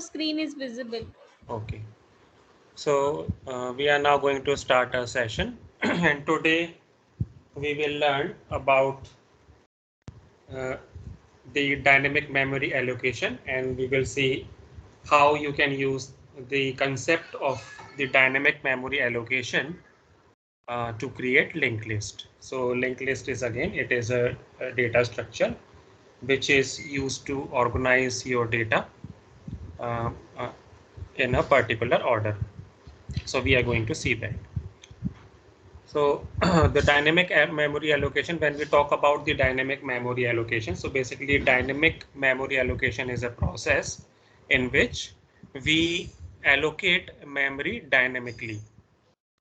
Screen is visible. Okay. So we are now going to start our session and today we will learn about uh, the dynamic memory allocation, and we will see how you can use the concept of the dynamic memory allocation to create linked list. So linked list is, again, it is a data structure which is used to organize your data uh, uh, in a particular order. So we are going to see that. So the dynamic memory allocation, when we talk about the dynamic memory allocation, so basically dynamic memory allocation is a process in which we allocate memory dynamically.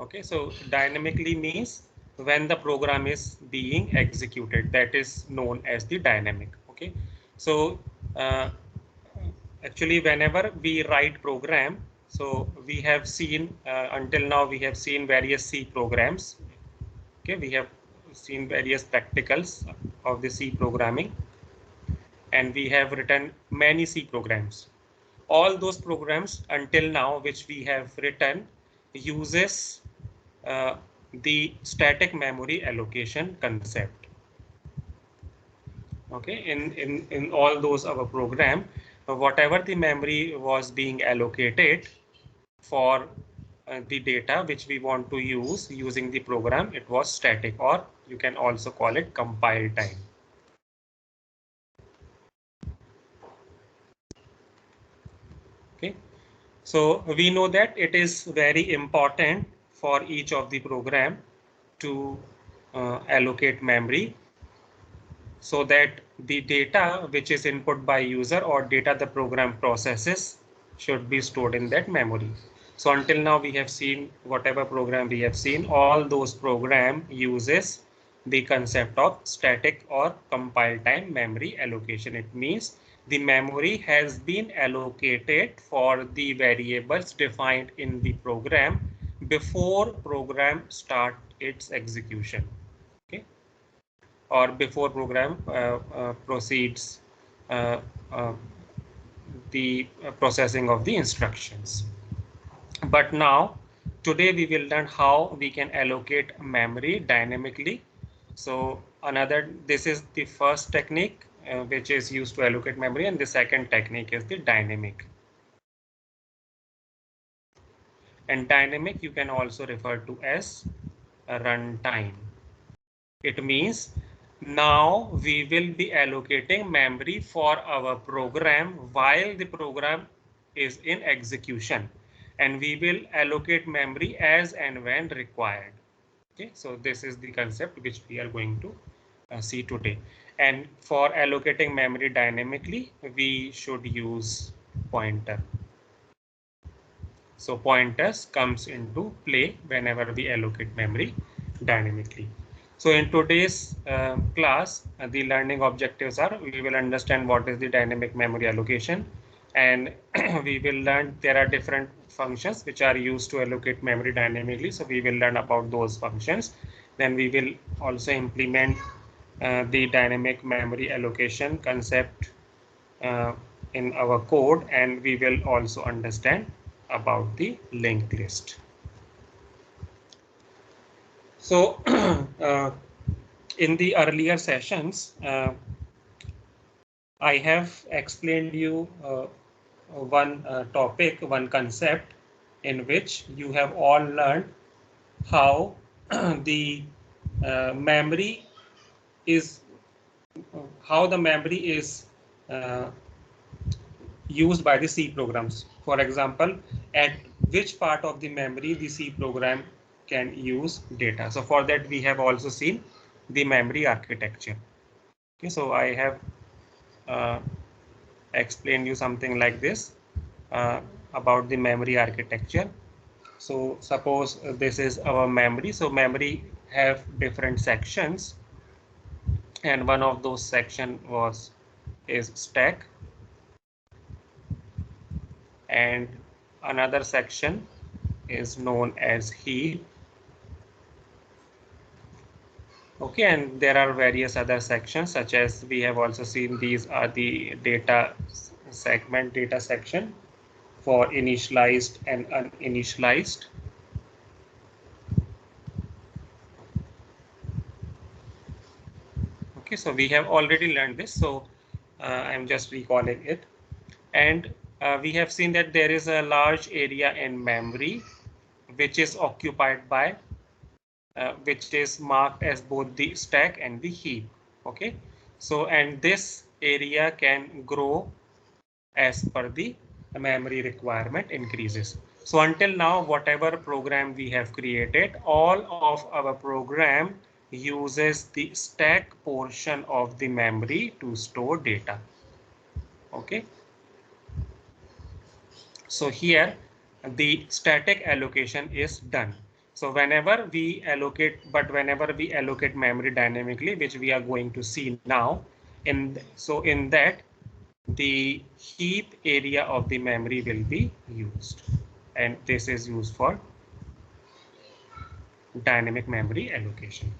Okay, so dynamically means when the program is being executed, that is known as the dynamic. Okay, so uh, actually whenever we write program, so we have seen until now we have seen various C programs. Okay, we have seen various practicals of the C programming, and we have written many C programs. All those programs until now which we have written uses uh, the static memory allocation concept. Okay, in all those our program, whatever the memory was being allocated for the data which we want to use using the program, it was static, or you can also call it compile time. Okay, so we know that it is very important for each of the program to allocate memory so that the data which is input by user or data the program processes should be stored in that memory. So until now we have seen whatever program we have seen, all those program uses the concept of static or compile time memory allocation. It means the memory has been allocated for the variables defined in the program before program start its execution. Okay, or before program proceeds uh, uh, the processing of the instructions. But now today we will learn how we can allocate memory dynamically. So this is the first technique which is used to allocate memory, and the second technique is the dynamic. And dynamic you can also refer to as runtime. It means now we will be allocating memory for our program while the program is in execution, and we will allocate memory as and when required. Okay, so this is the concept which we are going to see today. And for allocating memory dynamically, we should use pointer. So pointers comes into play whenever we allocate memory dynamically. So in today's class, the learning objectives are: we will understand what is the dynamic memory allocation, and we will learn there are different functions which are used to allocate memory dynamically. So we will learn about those functions. Then we will also implement the dynamic memory allocation concept uh, in our code, and we will also understand about the linked list. So in the earlier sessions, I have explained you one topic, one concept in which you have all learned how the memory is how the memory is uh, used by the C programs. For example, at which part of the memory the C program can use data. So for that we have also seen the memory architecture. Okay, so I have uh, explained you something like this about the memory architecture. So suppose this is our memory. So memory have different sections, and one of those section is stack, and another section is known as heap. Okay, and there are various other sections, such as we have also seen these are the data segment, data section, for initialized and uninitialized. Okay, so we have already learned this, so I'm just recalling it. And we have seen that there is a large area in memory which is occupied by which is marked as both the stack and the heap. Okay, so and this area can grow as per the memory requirement increases. So until now, whatever program we have created, all of our program uses the stack portion of the memory to store data. Okay, so here the static allocation is done. So whenever we allocate memory dynamically, which we are going to see now, in that the heap area of the memory will be used, and this is used for dynamic memory allocation.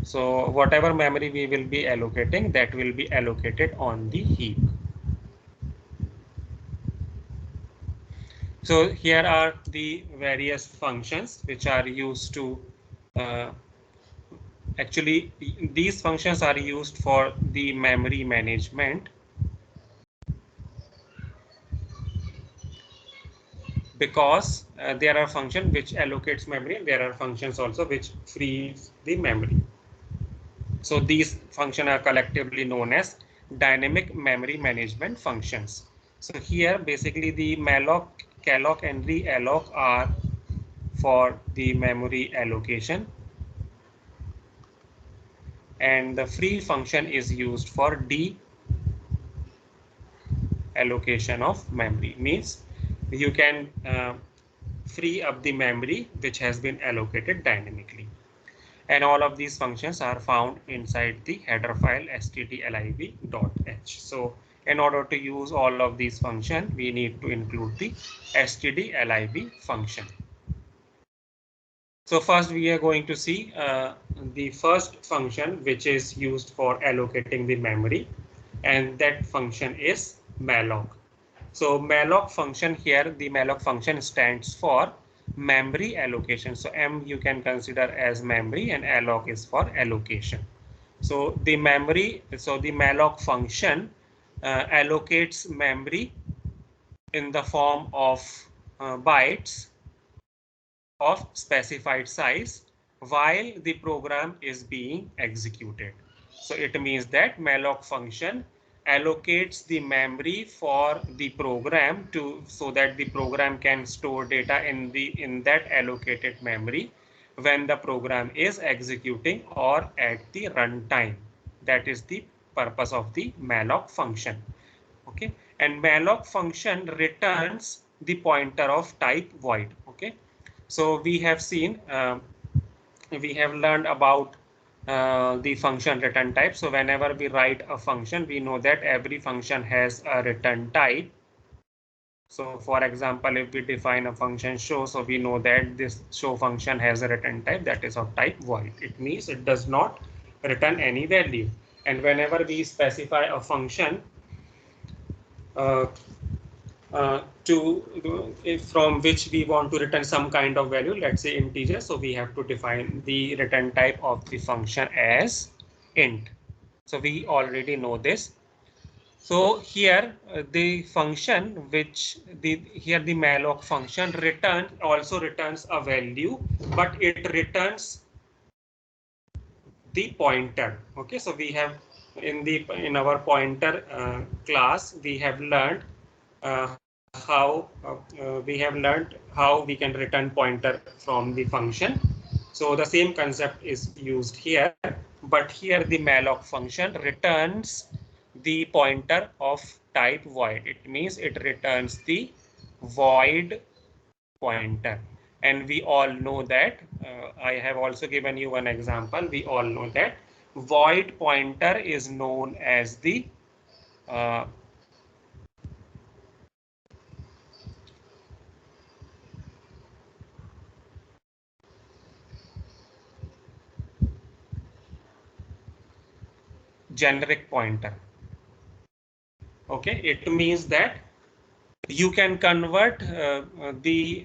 So whatever memory we will be allocating, that will be allocated on the heap. So here are the various functions which are used to actually these functions are used for the memory management, because there are functions which allocates memory and there are functions also which frees the memory. So these functions are collectively known as dynamic memory management functions. So here basically the malloc, calloc and realloc are for the memory allocation, and the free function is used for de-allocation of memory. Means you can free up the memory which has been allocated dynamically. And all of these functions are found inside the header file stdlib.h. So in order to use all of these functions, we need to include the stdlib function. So first we are going to see the first function which is used for allocating the memory, and that function is malloc. So malloc function here, the malloc function stands for memory allocation. So M you can consider as memory and alloc is for allocation. So the malloc function allocates memory in the form of bytes of specified size while the program is being executed. So it means that malloc function allocates the memory for the program so that the program can store data in that allocated memory when the program is executing or at the runtime. That is the purpose of the malloc function. Okay, and malloc function returns the pointer of type void. Okay, so we have seen we have learned about the function return type. So whenever we write a function, we know that every function has a return type. So for example, if we define a function show, so we know that this show function has a return type that is of type void. It means it does not return any value. And whenever we specify a function uh, from which we want to return some kind of value, let's say integer, so we have to define the return type of the function as int. So we already know this. So here the function which here the malloc function also returns a value, but it returns the pointer. Okay, so we have in our pointer class we have learned how we can return pointer from the function. So the same concept is used here, but here the malloc function returns the pointer of type void. It means it returns the void pointer. And we all know that I have also given you one example. We all know that void pointer is known as the uh, generic pointer. Okay, it means that you can convert this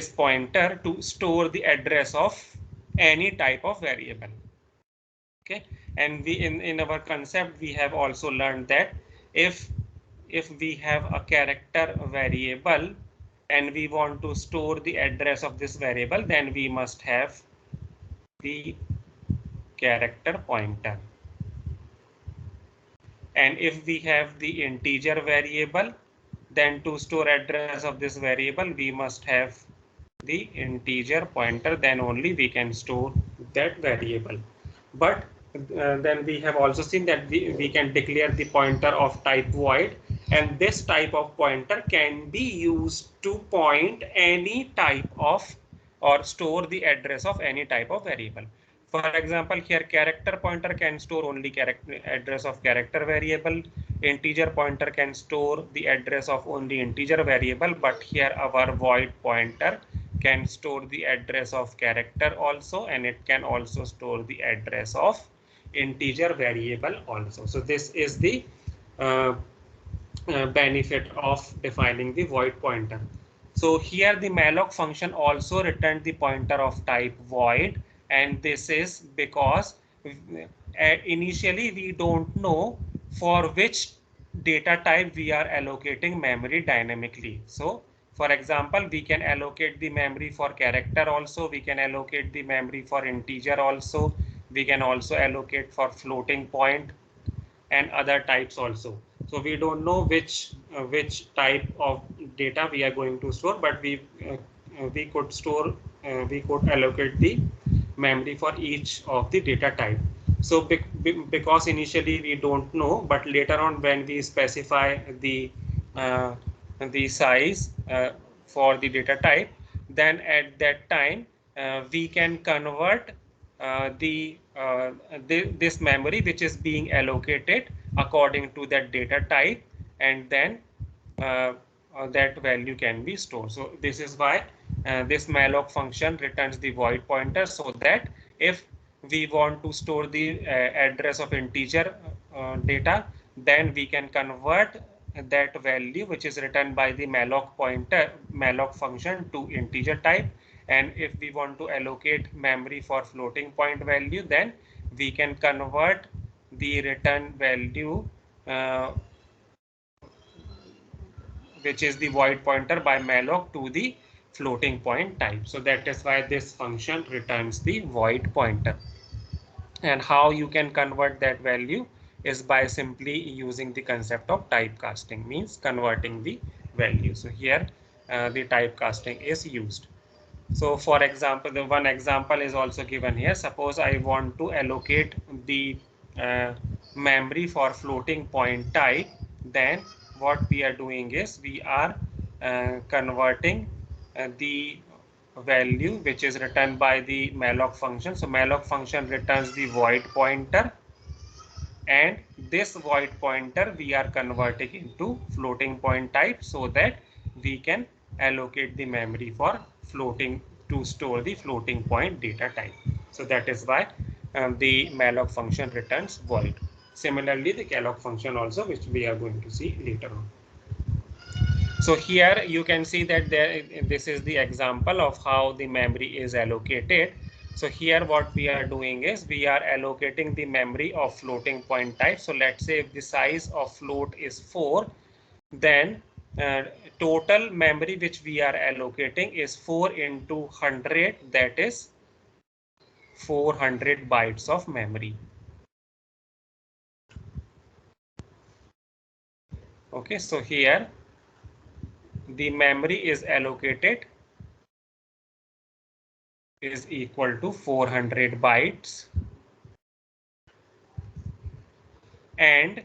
pointer to store the address of any type of variable. Okay, and we in our concept we have also learned that if we have a character variable and we want to store the address of this variable, then we must have the character pointer. And if we have the integer variable, then to store address of this variable we must have the integer pointer, then only we can store that variable. But then we have also seen that we can declare the pointer of type void, and this type of pointer can be used to point any type of or store the address of any type of variable. For example, here character pointer can store only character address of character variable. Integer pointer can store the address of only integer variable, but here our void pointer can store the address of character also, and it can also store the address of integer variable also. So this is the uh, benefit of defining the void pointer. So here the malloc function also returned the pointer of type void, and this is because initially we don't know for which data type we are allocating memory dynamically. So for example, we can allocate the memory for character also, we can allocate the memory for integer also, we can also allocate for floating point and other types also. So we don't know which type of data we are going to store, but we could store we could allocate the memory for each of the data type. So because initially we don't know, but later on when we specify uh, the size for the data type, then at that time we can convert this memory which is being allocated according to that data type, and then that value can be stored. So this is why this malloc function returns the void pointer, so that if we want to store the address of integer data, then we can convert that value which is returned by the malloc function to integer type. And if we want to allocate memory for floating point value, then we can convert the return value which is the void pointer by malloc to the floating point type. So that is why this function returns the void pointer. And how you can convert that value is by simply using the concept of typecasting, means converting the value. So here the typecasting is used. So for example, the one example is also given here. Suppose I want to allocate the uh, memory for floating point type, then what we are doing is we are converting the value which is returned by the malloc function. So malloc function returns the void pointer, and this void pointer we are converting into floating point type, so that we can allocate the memory for floating to store the floating point data type. So that is why the malloc function returns void. Similarly, the calloc function also, which we are going to see later on. So here you can see that this is the example of how the memory is allocated. So here what we are doing is we are allocating the memory of floating point type. So let's say if the size of float is 4, then total memory which we are allocating is 4 into 100, that is 400 bytes of memory. Okay, so here the memory is allocated is equal to 400 bytes, and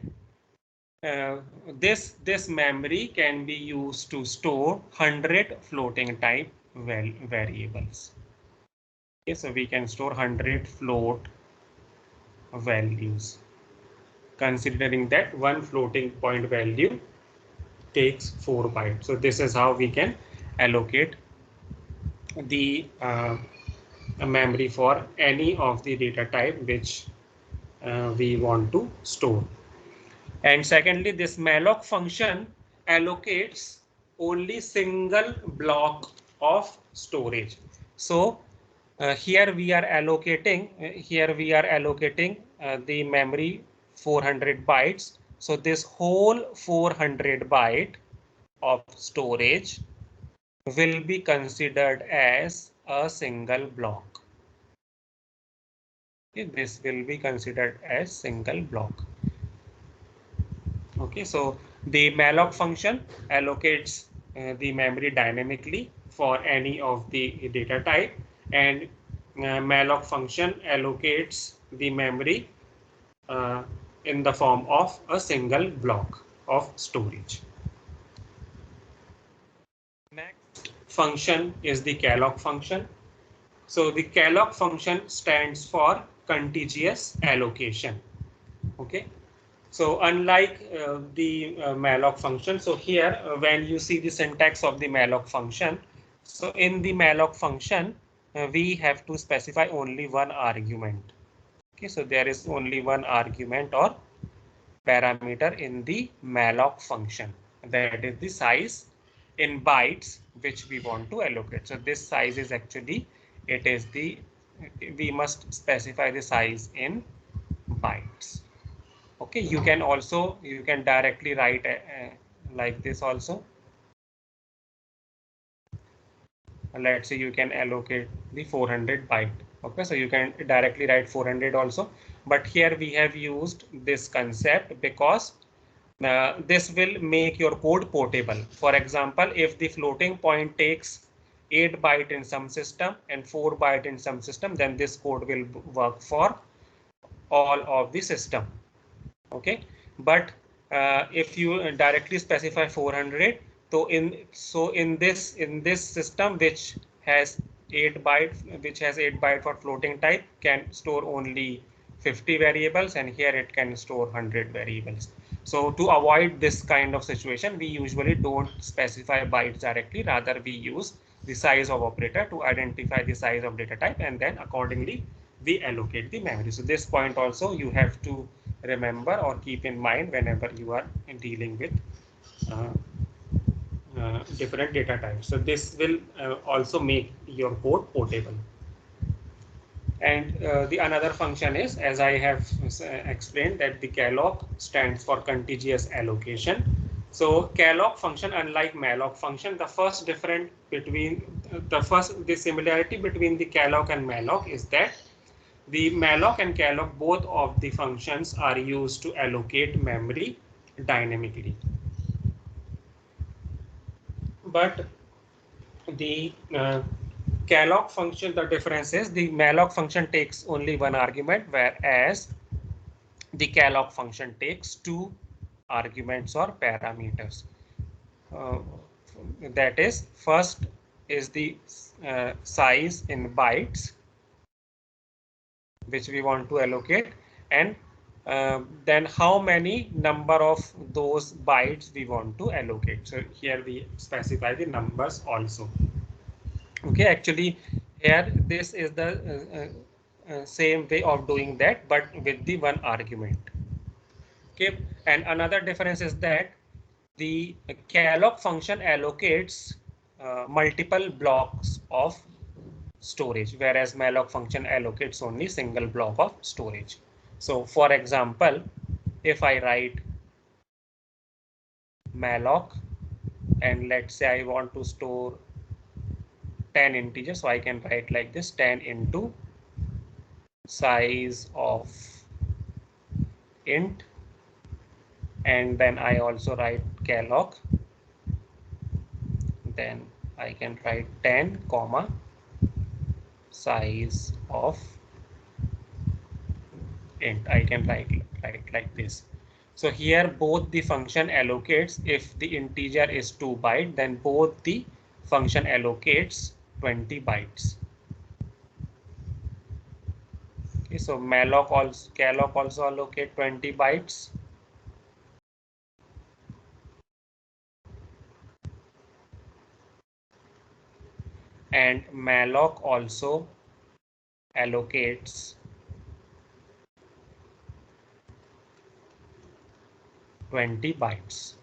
this memory can be used to store 100 floating type variables. Okay, so we can store 100 float values, considering that one floating point value takes 4 bytes. So this is how we can allocate the memory for any of the data type which we want to store. And secondly, this malloc function allocates only single block of storage. So here we are allocating the memory 400 bytes. So this whole 400 byte of storage will be considered as a single block. Okay, this will be considered as single block. Okay, so the malloc function allocates the memory dynamically for any of the data type, and malloc function allocates the memory uh, in the form of a single block of storage. Next function is the calloc function. So the calloc function stands for contiguous allocation. Okay. So unlike the malloc function, so here when you see the syntax of the malloc function, so in the malloc function, we have to specify only one argument. Okay, so there is only one argument or parameter in the malloc function, that is the size in bytes which we want to allocate. So this size is actually, it is the, we must specify the size in bytes. Okay, you can directly write like this also. Let's say you can allocate the 400 byte. Okay, so you can directly write 400 also, but here we have used this concept because this will make your code portable. For example, if the floating point takes 8 byte in some system and 4 byte in some system, then this code will work for all of the system. Okay, but if you directly specify 400, so in this system which has 8 byte for floating type, can store only 50 variables, and here it can store 100 variables. So to avoid this kind of situation, we usually don't specify bytes directly, rather we use the size of operator to identify the size of data type, and then accordingly we allocate the memory. So this point also you have to remember or keep in mind whenever you are dealing with uh, different data types. So this will also make your code portable. And the another function is, as I have explained, that the calloc stands for contiguous allocation. So calloc function, unlike malloc function, the similarity between the calloc and malloc is that the malloc and calloc, both of the functions are used to allocate memory dynamically. But the calloc function, the difference is the malloc function takes only one argument, whereas the calloc function takes two arguments or parameters. Uh, that is, first is the size in bytes which we want to allocate, and then how many number of those bytes we want to allocate. So here we specify the numbers also. Okay, actually here this is the same way of doing that, but with the one argument. Okay, and another difference is that the calloc function allocates multiple blocks of storage, whereas malloc function allocates only single block of storage. So for example, if I write malloc and let's say I want to store 10 integers, so I can write like this: 10 into size of int, and then I also write calloc, then I can write 10 comma size of int. I can write like this. So here both the function allocates, if the integer is 2 byte, then both the function allocates 20 bytes. Okay, so calloc also allocate 20 bytes, and malloc also allocates 20 bytes.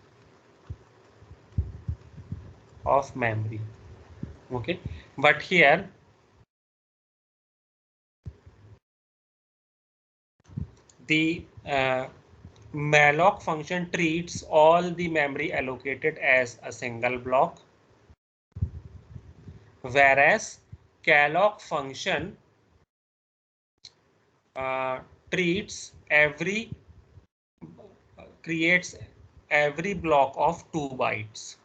of memory. Okay, but here the malloc function treats all the memory allocated as a single block, whereas calloc function treats creates every block of 2 bytes.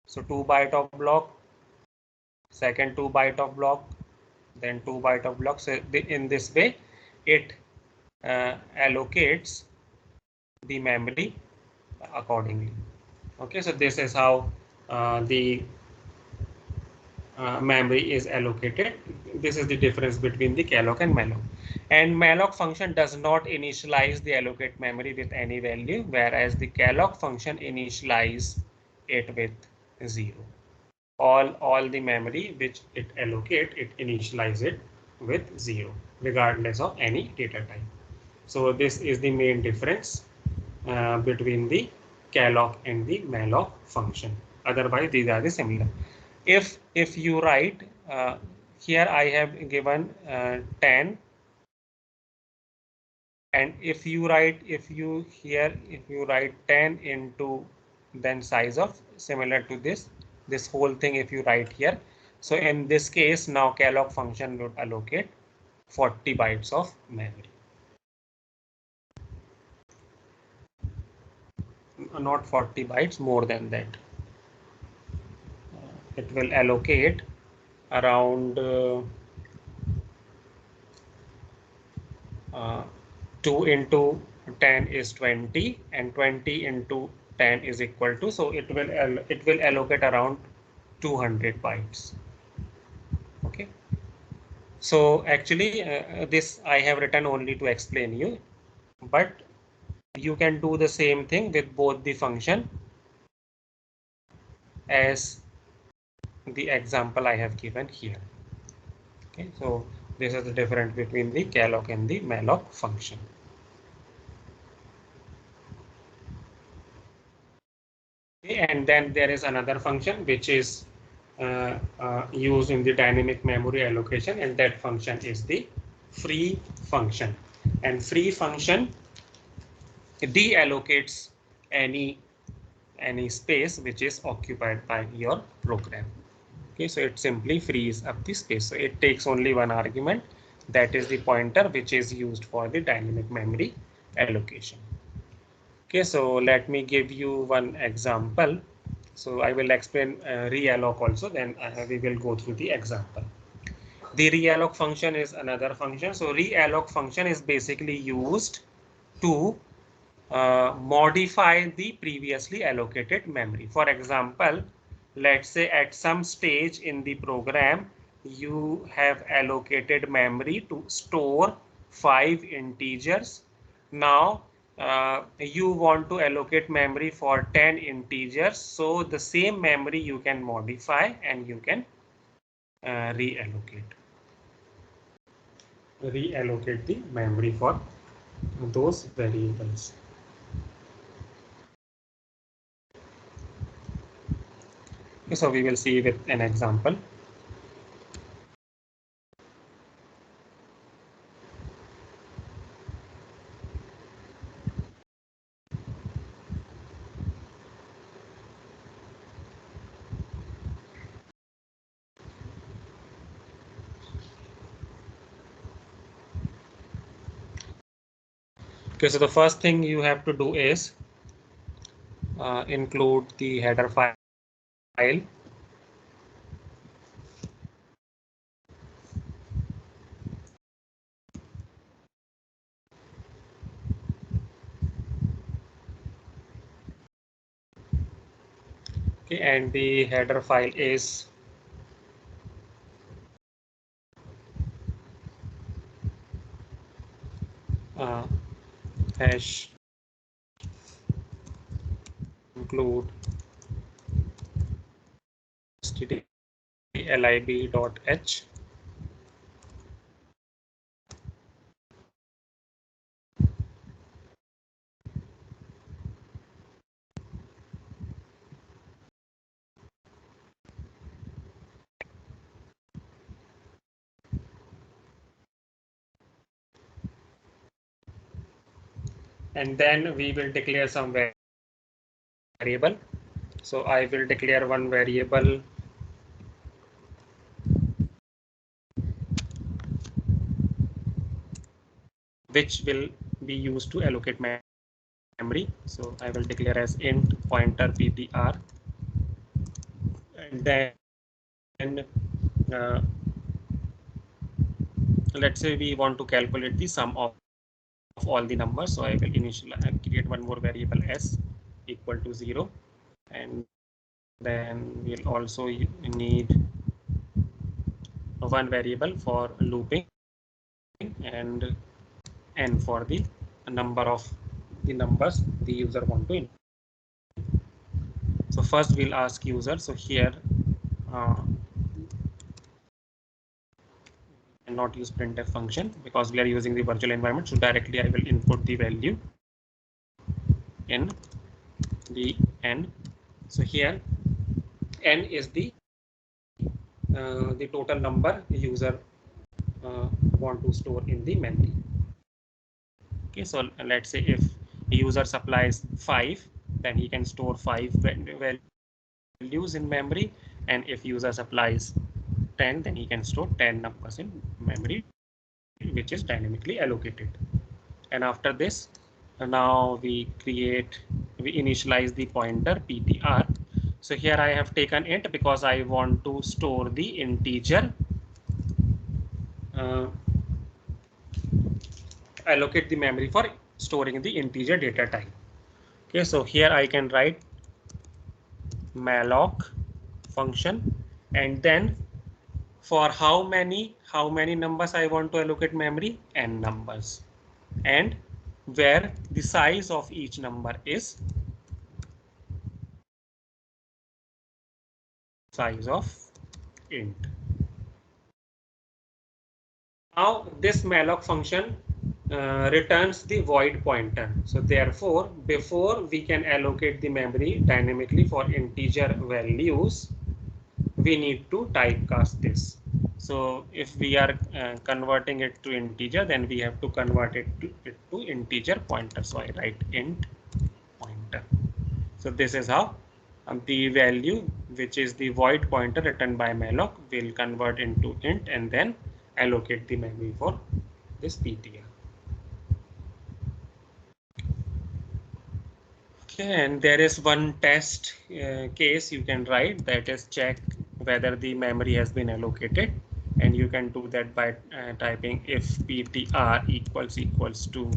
So 2 byte of block, second 2 byte of block, then 2 byte of block. So in this way, it allocates the memory accordingly. Okay, so this is how the memory is allocated. This is the difference between the calloc and malloc. And malloc function does not initialize the allocate memory with any value, whereas the calloc function initialize it with 0. All the memory which it allocate, it initialize it with 0, regardless of any data type. So this is the main difference between the calloc and the malloc function. Otherwise, these are the similar. If you write here, I have given 10, and if you write 10 into then size of similar to this whole thing, if you write here, so in this case now calloc function would allocate 40 bytes of memory. Not 40 bytes, more than that. It will allocate around 2 into 10 is 20, and 20 into 10 is equal to, so it will allocate around 200 bytes. Okay, so actually this I have written only to explain you, but you can do the same thing with both the function as the example I have given here. Okay, so this is the difference between the calloc and the malloc function. Okay, and then there is another function which is used in the dynamic memory allocation, and that function is the free function. And free function deallocates any space which is occupied by your program. Okay, so it simply frees up the space. So it takes only one argument, that is the pointer, which is used for the dynamic memory allocation. Okay, so let me give you one example. So I will explain realloc also, then we will go through the example. The realloc function is another function. So realloc function is basically used to modify the previously allocated memory. For example, let's say at some stage in the program, you have allocated memory to store 5 integers. Now you want to allocate memory for 10 integers. So the same memory you can modify and you can reallocate the memory for those variables. So we will see with an example. Okay, so the first thing you have to do is include the header file. Okay, and the header file is hash include stdlib.h. and then we will declare some variable. So I will declare one variable which will be used to allocate memory. So I will declare as int pointer ptr, and then uh, let's say we want to calculate the sum of all the numbers. So I will create one more variable s equal to 0, and then we'll also need one variable for looping and n for the number of the numbers the user want to input. So first we'll ask user. So here and not use printf function because we are using the virtual environment. So directly I will input the value in the n. So here n is the total number user want to store in the memory. Okay, so let's say if user supplies 5, then he can store 5 values in memory, and if user supplies 10, then he can store 10 numbers in memory, which is dynamically allocated. And after this, now we initialize the pointer ptr. So here I have taken int because I want to store the integer, allocate the memory for storing the integer data type. Okay, so here I can write malloc function, and then for how many numbers I want to allocate memory, n numbers, and where the size of each number is size of int. Now this malloc function returns the void pointer. So therefore, before we can allocate the memory dynamically for integer values, we need to typecast this. So if we are converting it to integer, then we have to convert it to integer pointer. So I write int pointer. So this is how the value, which is the void pointer returned by malloc, will convert into int and then allocate the memory for this ptr. Okay, and there is one test case you can write, that is check whether the memory has been allocated, and you can do that by typing if ptr equals to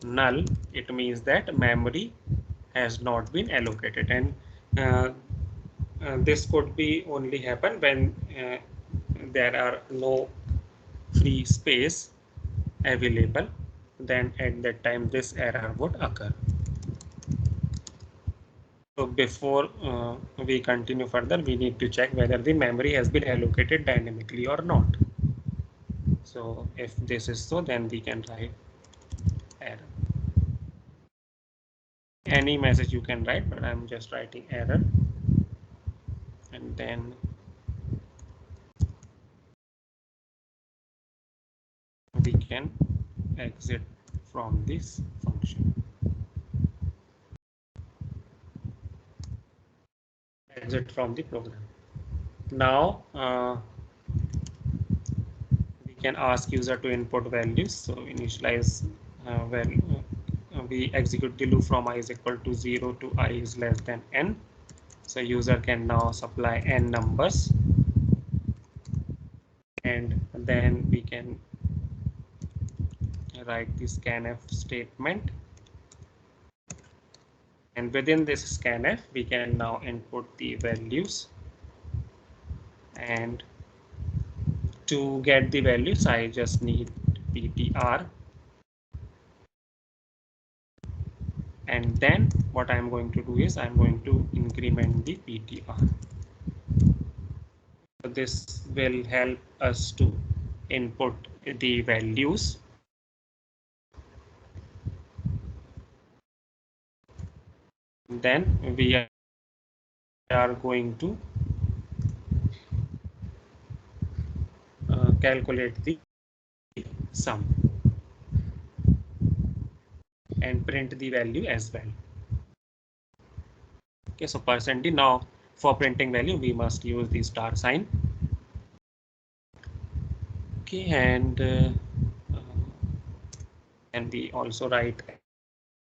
null. It means that memory has not been allocated, and this could be only happen when there are no free space available. Then at that time this error would occur. So before we continue further, we need to check whether the memory has been allocated dynamically or not. So if this is so, then we can write error. Any message you can write, but I'm just writing error, and then we can exit from this function. Exit from the program. Now we can ask user to input values. So initialize we execute the loop from I is equal to 0 to I is less than n. So user can now supply n numbers, and then we can write the scanf statement, and within this scanf we can now input the values, and to get the values I just need ptr, and then what I'm going to do is I'm going to increment the ptr. So this will help us to input the values, then we are going to calculate the sum, and print the value as well. Okay, so %d. Now for printing value, we must use the star sign. Okay, and we also write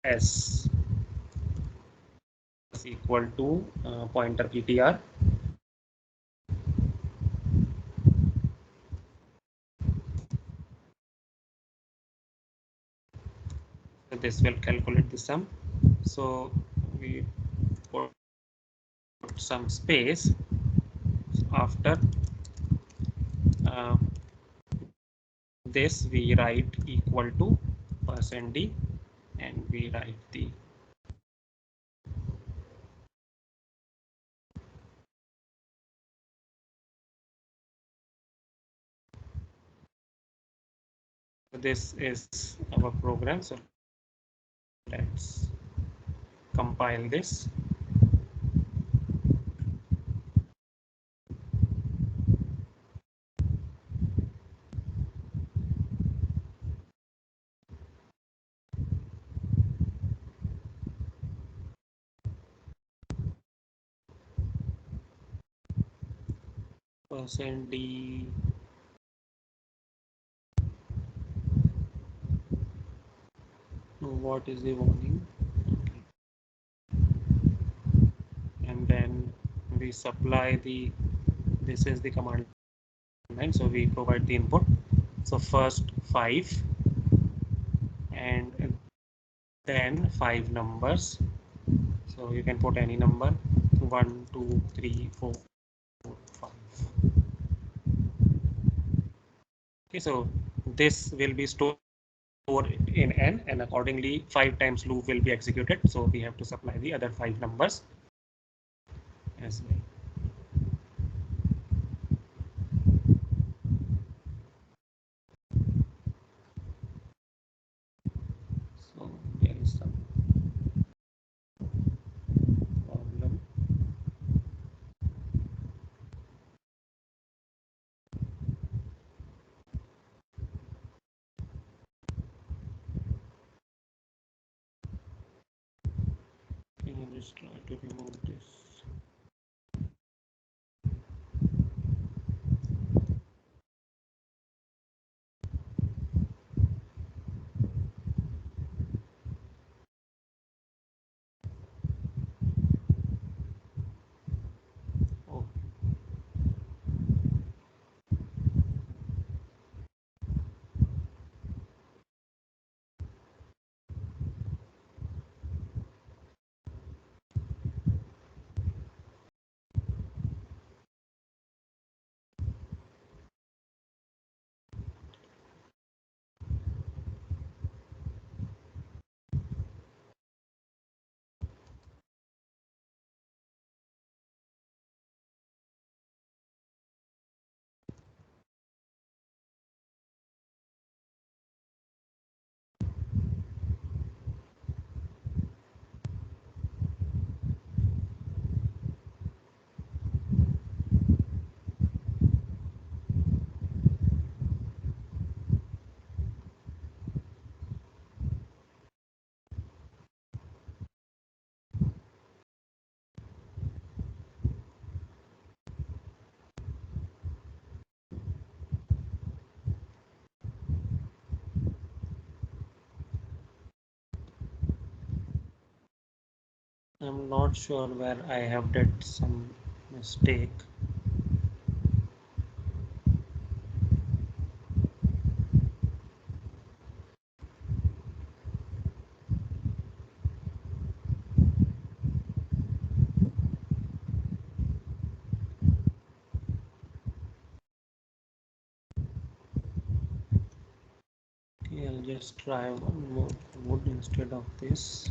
s is equal to pointer ptr. So this will calculate the sum. So we put some space after uh, this. We write equal to %d, and we write the this is our program. So let's compile this. %d, what is the warning? Okay. And then we supply the, this is the command line, so we provide the input. So first 5 and then 5 numbers. So you can put any number, 1, 2, 3, 4, 5. Okay, so this will be stored in n, and accordingly 5 times loop will be executed. So we have to supply the other 5 numbers as well. So there is some problem. Can you just try to remove this? Oh, I'm not sure where I have did some mistake. Okay, I'll just try one more wood instead of this.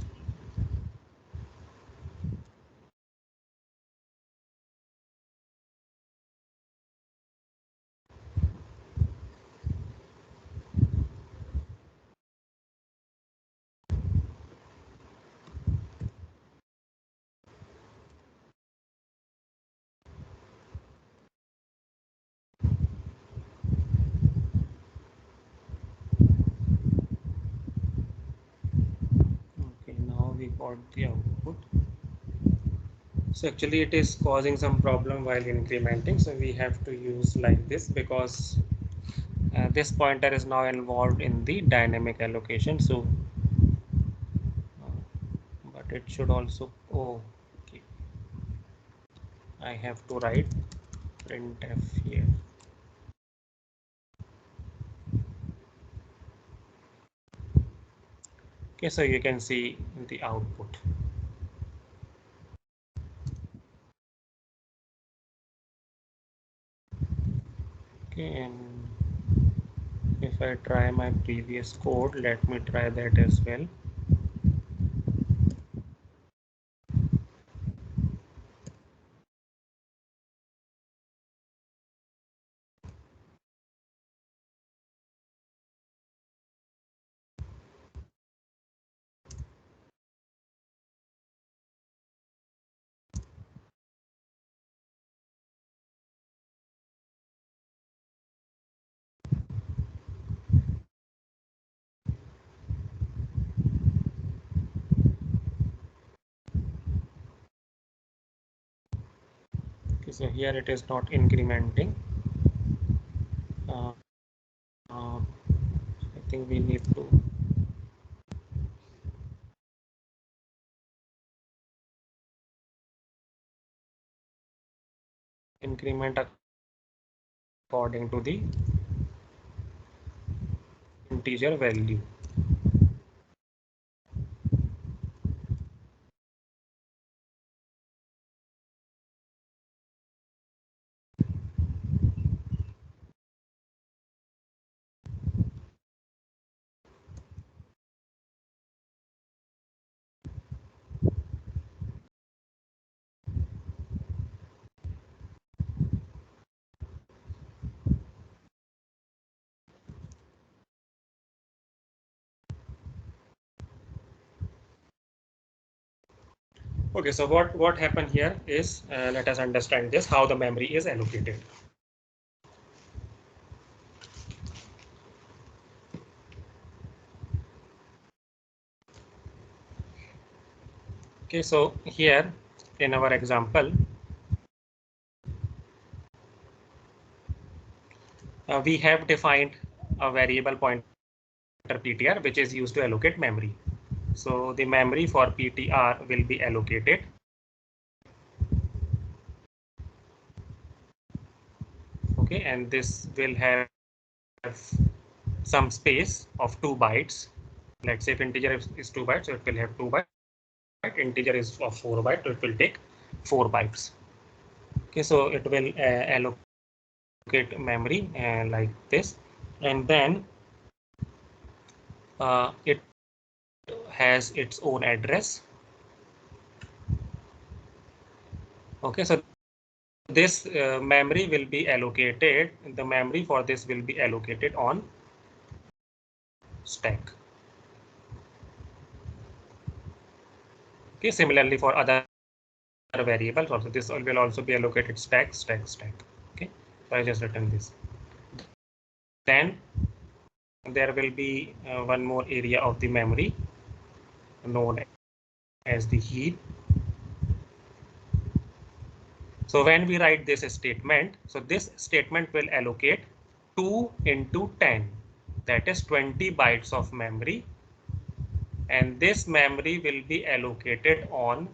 got the output. So actually it is causing some problem while incrementing, so we have to use like this because this pointer is now involved in the dynamic allocation. So but it should also, oh okay, I have to write printf here. Okay, so you can see the output. Okay, and if I try my previous code, let me try that as well. Okay, so here it is not incrementing. I think we need to increment according to the integer value. Okay, so what happened here is, let us understand this, how the memory is allocated. Okay, so here in our example, we have defined a variable pointer PTR which is used to allocate memory. So the memory for PTR will be allocated. Okay, and this will have some space of 2 bytes. Let's say if integer is 2 bytes, so it will have 2 bytes. Integer is of 4 bytes, so it will take 4 bytes. Okay, so it will allocate memory like this, and then it has its own address. Okay, so this memory will be allocated, the memory for this will be allocated on stack. Okay, similarly for other variables also, this will also be allocated stack. Okay, so I just written this. Then there will be one more area of the memory known as the heap. So when we write this statement, so this statement will allocate 2 into 10, that is 20 bytes of memory, and this memory will be allocated on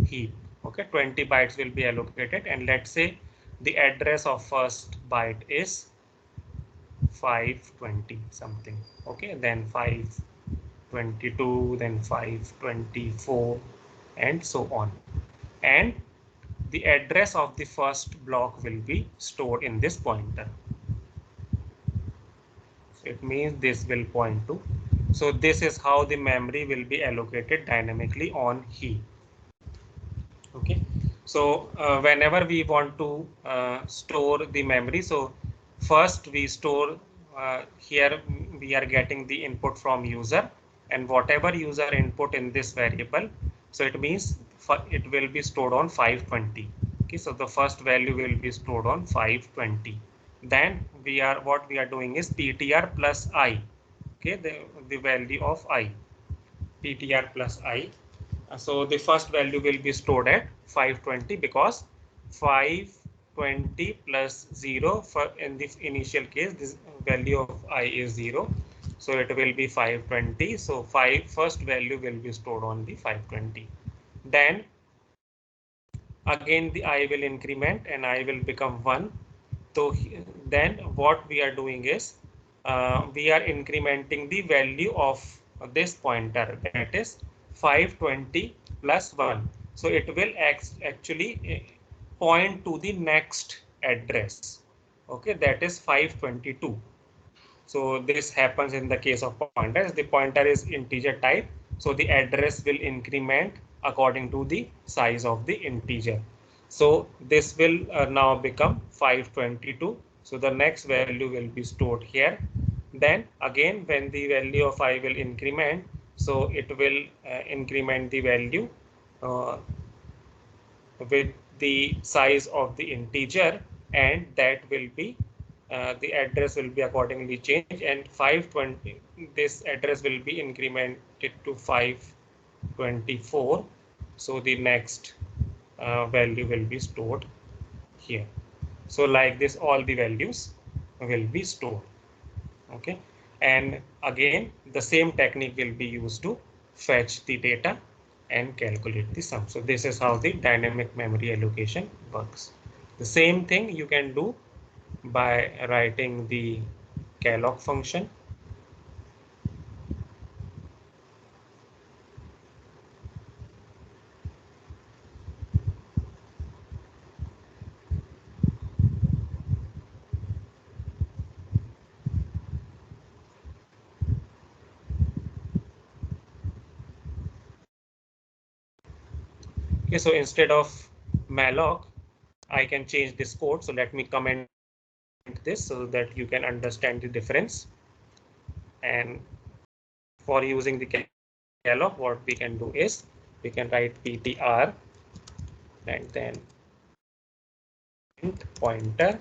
heap. Okay, 20 bytes will be allocated, and let's say the address of first byte is 520 something. Okay, then 522, then 524, and so on. And the address of the first block will be stored in this pointer. So it means this will point to. So this is how the memory will be allocated dynamically on heap. Okay, so whenever we want to store the memory, so first we store, here we are getting the input from user, and whatever user input in this variable, so it means it will be stored on 520. Okay, so the first value will be stored on 520. Then what we are doing is PTR plus I. Okay, the value of I. ptr plus I. So the first value will be stored at 520 because 520 plus 0 for in the initial case this value of I is 0. So it will be 520. So first value will be stored on the 520. Then again the I will increment and I will become 1. So then what we are doing is we are incrementing the value of this pointer, that is 520 plus 1. So it will actually point to the next address. Okay, that is 522. So this happens in the case of pointers. The pointer is integer type, so the address will increment according to the size of the integer. So this will now become 522. So the next value will be stored here. Then again, when the value of I will increment, so it will increment the value uh, with the size of the integer, and that will be the address will be accordingly changed, and 520 this address will be incremented to 524. So the next value will be stored here. So like this all the values will be stored. Okay, and again the same technique will be used to fetch the data and calculate the sum. So this is how the dynamic memory allocation works. The same thing you can do by writing the Malloc function. Okay, so instead of Malloc, I can change this code. So let me comment this so that you can understand the difference. And for using the Malloc, what we can do is we can write ptr and then pointer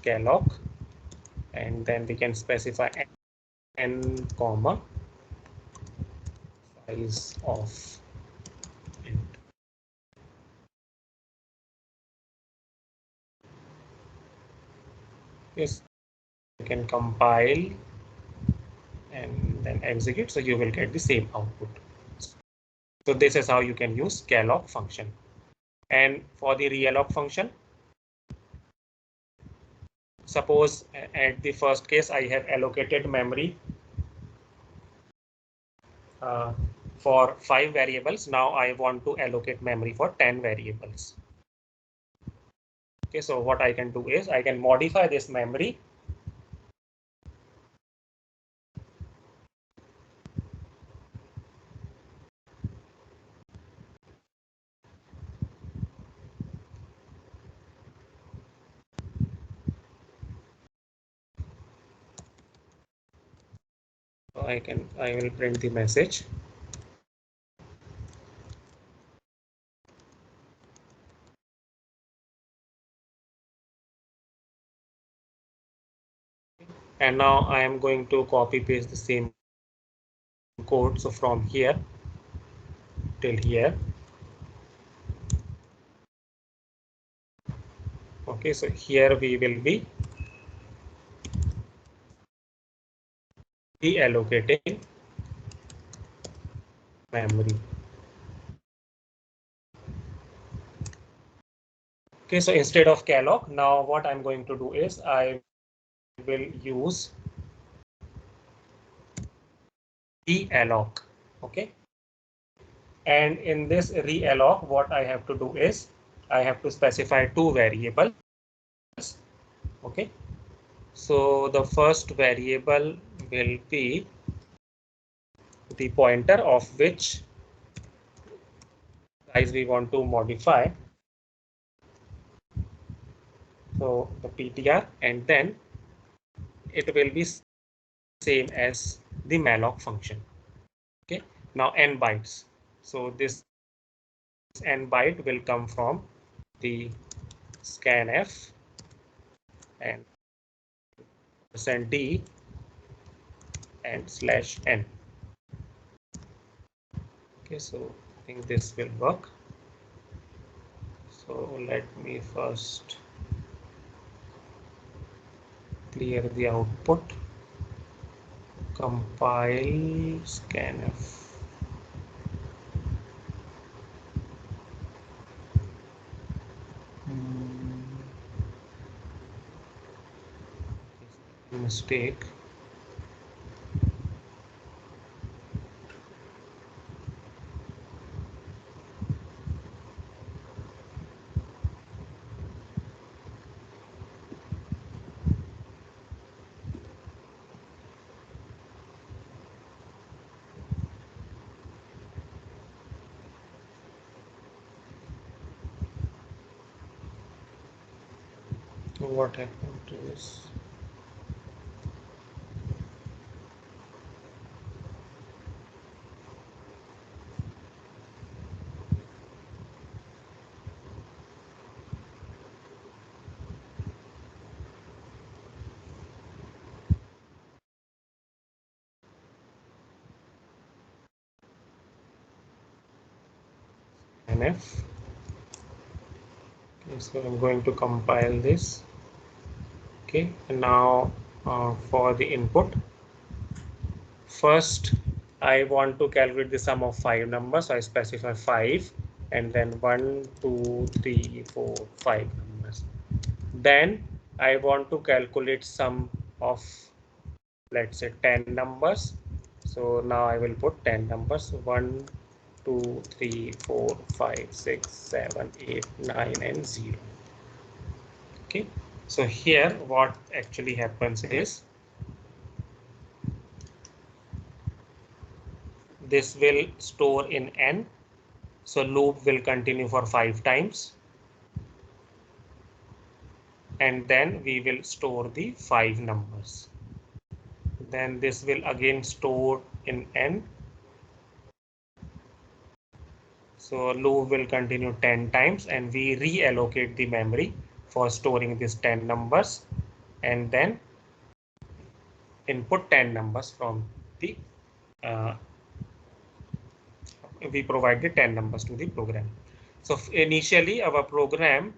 Malloc, and then we can specify n comma size of int. Yes, you can compile and then execute, so you will get the same output. So this is how you can use Malloc function. And for the realloc function, suppose at the first case I have allocated memory uh, for 5 variables. Now I want to allocate memory for 10 variables. Okay, so what I can do is I can modify this memory. So I will print the message. And now I am going to copy paste the same code. So from here till here. Okay, so here we will be reallocating memory. Okay, so instead of Malloc, now what I'm going to do is I will use realloc. Okay, and in this realloc, what I have to do is I have to specify 2 variables. Okay, so the first variable will be the pointer of which size we want to modify. So the ptr, and then it will be same as the Malloc function. Okay, now n bytes. So this n byte will come from the scanf and %d and /n. Okay, so I think this will work. So let me first clear the output, compile, scanf. Mistake. What happened to this? NF. Okay, so I'm going to compile this. Okay, and now for the input, first I want to calculate the sum of 5 numbers. So I specify 5 and then 1, 2, 3, 4, 5 numbers. Then I want to calculate sum of, let's say, 10 numbers. So now I will put 10 numbers: 1, 2, 3, 4, 5, 6, 7, 8, 9, and 0. Okay, so here what actually happens is this will store in n. So loop will continue for 5 times. And then we will store the 5 numbers. Then this will again store in n. So loop will continue 10 times and we reallocate the memory for storing these 10 numbers and then input 10 numbers from the we provide the 10 numbers to the program. So initially our program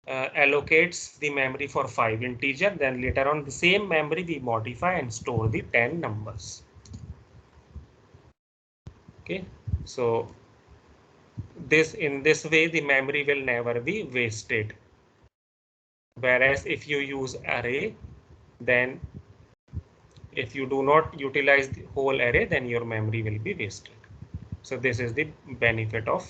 allocates the memory for 5 integer, then later on the same memory we modify and store the 10 numbers. Okay, so in this way the memory will never be wasted. Whereas if you use array, then if you do not utilize the whole array, then your memory will be wasted. So this is the benefit of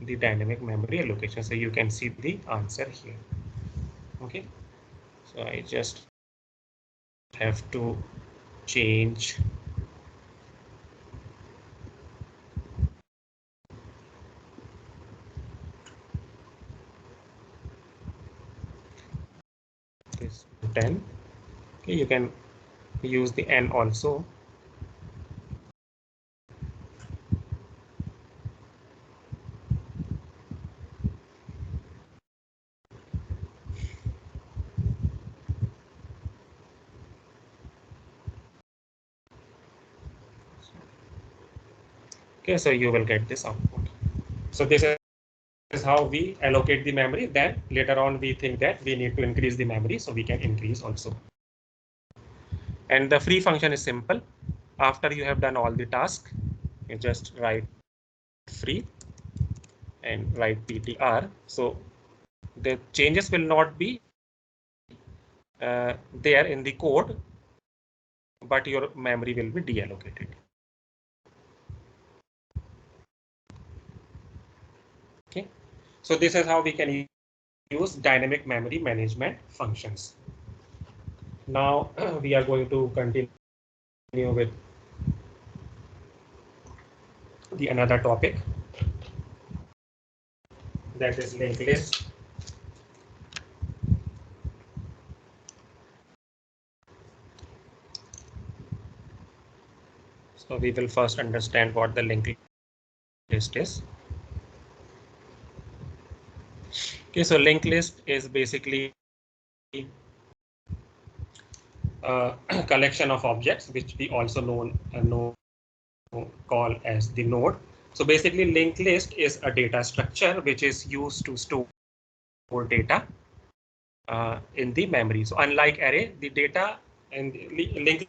the dynamic memory allocation. So you can see the answer here. Okay, so I just have to change this to 10. Okay, you can use the n also. Okay, so you will get this output. So this is how we allocate the memory. Then later on we think that we need to increase the memory, so we can increase also. And the free function is simple. After you have done all the task, you just write free and write ptr. So the changes will not be there in the code, but your memory will be deallocated. Okay, so this is how we can use dynamic memory management functions. Now we are going to continue with the another topic, that is linked list. So we will first understand what the linked list is. Okay, so linked list is basically a collection of objects which we also know call as the node. So basically linked list is a data structure which is used to store data in the memory. So unlike array, the data and linked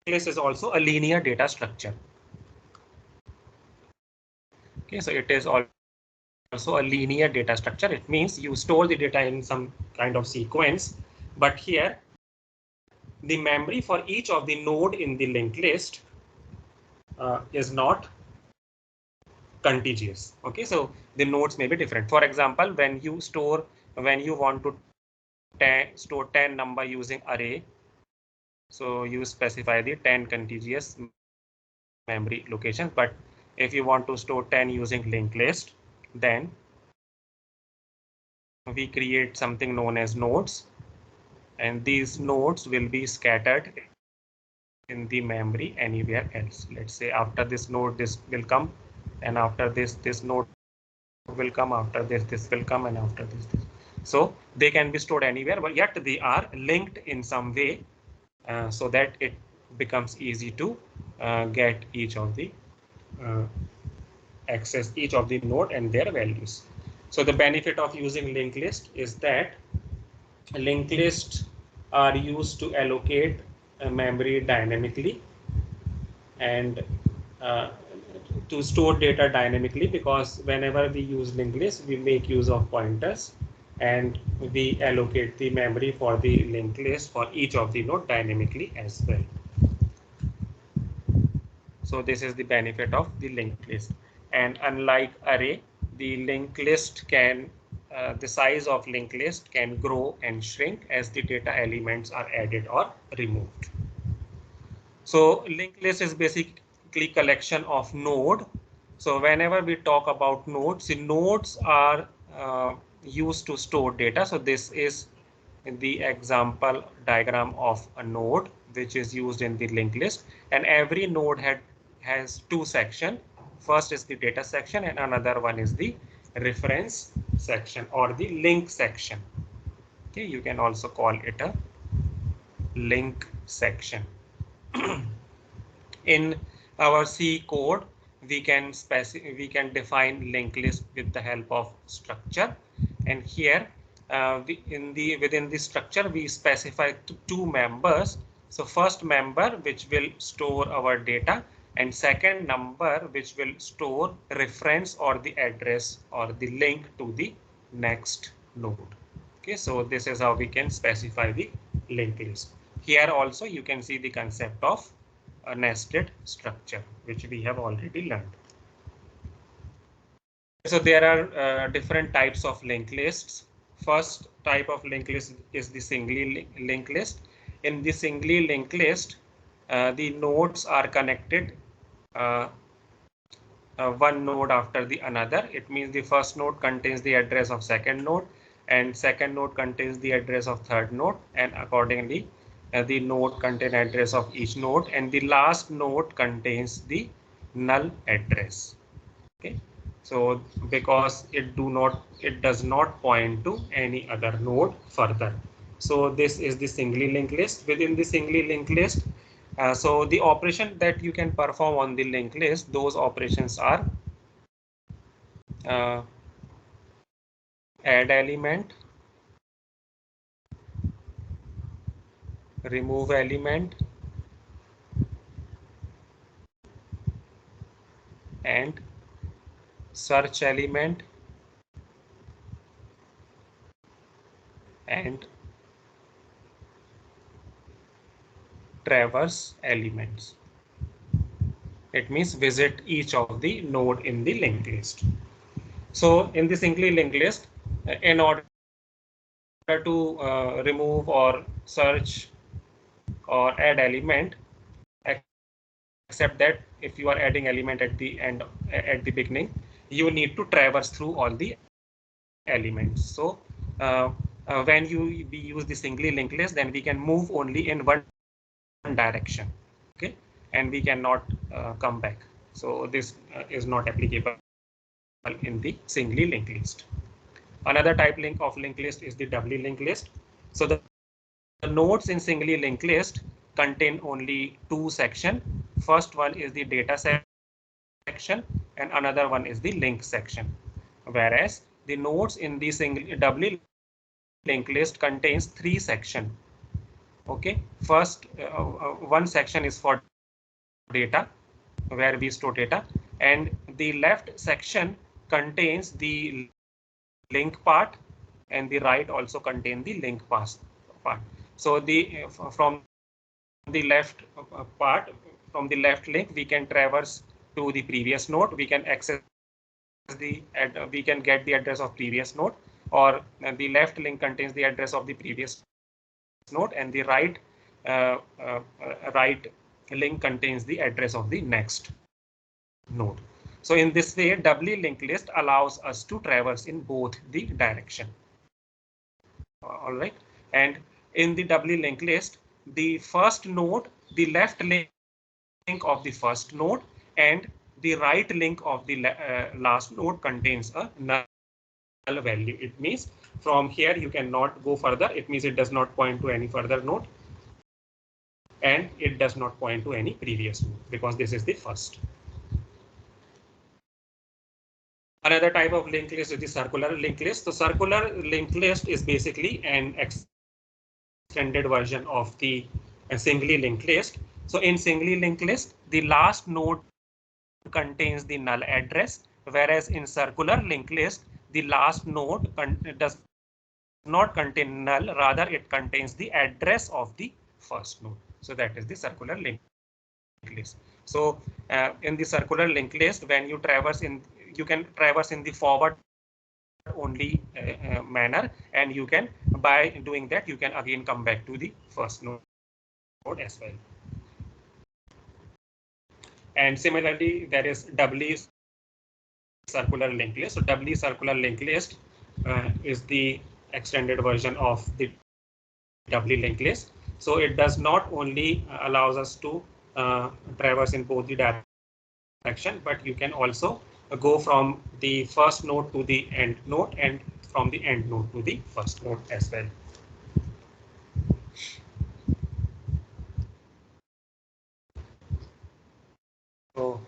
list is also a linear data structure. Okay, so it is also a linear data structure. It means you store the data in some kind of sequence, but here the memory for each of the node in the linked list is not contiguous. Okay, so the nodes may be different. For example, when you want to store 10 number using array, so you specify the 10 contiguous memory locations. But if you want to store 10 using linked list, then we create something known as nodes, and these nodes will be scattered in the memory anywhere else. Let's say after this node this will come, and after this node will come, after this will come, and after this. So they can be stored anywhere, but yet they are linked in some way, so that it becomes easy to get each of the access each of the node and their values. So the benefit of using linked list is that linked lists are used to allocate memory dynamically and to store data dynamically, because whenever we use linked list, we make use of pointers and we allocate the memory for the linked list for each of the node dynamically as well. So this is the benefit of the linked list. And unlike array, the linked list can the size of linked list can grow and shrink as the data elements are added or removed. So linked list is basically collection of node. So whenever we talk about nodes, the nodes are used to store data. So this is the example diagram of a node which is used in the linked list, and every node has two sections. First is the data section and another one is the reference section or the link section. Okay, you can also call it a link section. In our C code, we can define linked list with the help of structure, and here within the structure we specify two members. So first member which will store our data, and second number which will store reference or the address or the link to the next node. Okay, so this is how we can specify the linked list. Here also you can see the concept of a nested structure, which we have already learned. So there are different types of linked lists. First type of linked list is the singly linked list. In the singly linked list, the nodes are connected one node after the another. It means the first node contains the address of second node, and second node contains the address of third node, and accordingly the node contain address of each node, and the last node contains the null address. Okay, so because it does not point to any other node further. So this is the singly linked list. Within the singly linked list, so the operation that you can perform on the linked list, those operations are add element, remove element, and search element, and traverse elements. It means visit each of the node in the linked list. So in the singly linked list, in order to remove or search or add element, except that if you are adding element at the end, at the beginning, you need to traverse through all the elements. So when we use the singly linked list, then we can move only in one direction. Okay, and we cannot come back. So this is not applicable in the singly linked list. Another type of linked list is the doubly linked list. So the nodes in singly linked list contain only two sections. First one is the data section and another one is the link section. Whereas the nodes in the single doubly linked list contains three sections. Okay, first one section is for data, where we store data, and the left section contains the link part, and the right also contain the link part. So the from the left part, from the left link, we can traverse to the previous node. We can access we can get the address of previous node, or the left link contains the address of the previous node, and the right right link contains the address of the next node. So in this way, doubly linked list allows us to traverse in both the direction. All right, and in the doubly linked list, the first node, the left link of the first node and the right link of the last node contains a null value. It means from here you cannot go further. It means it does not point to any further node, and it does not point to any previous node because this is the first. Another type of linked list is the circular linked list. The circular linked list is basically an extended version of the singly linked list. So in singly linked list, the last node contains the null address, whereas in circular linked list, the last node does not contain null, rather it contains the address of the first node. So that is the circular linked list. So in the circular linked list, when you traverse in, you can traverse in the forward only manner, and you can, by doing that, you can again come back to the first node as well. And similarly, there is doubly circular linked list. So doubly circular linked list is the extended version of the doubly linked list. So it does not only allows us to traverse in both the direction, but you can also go from the first node to the end node, and from the end node to the first node as well. So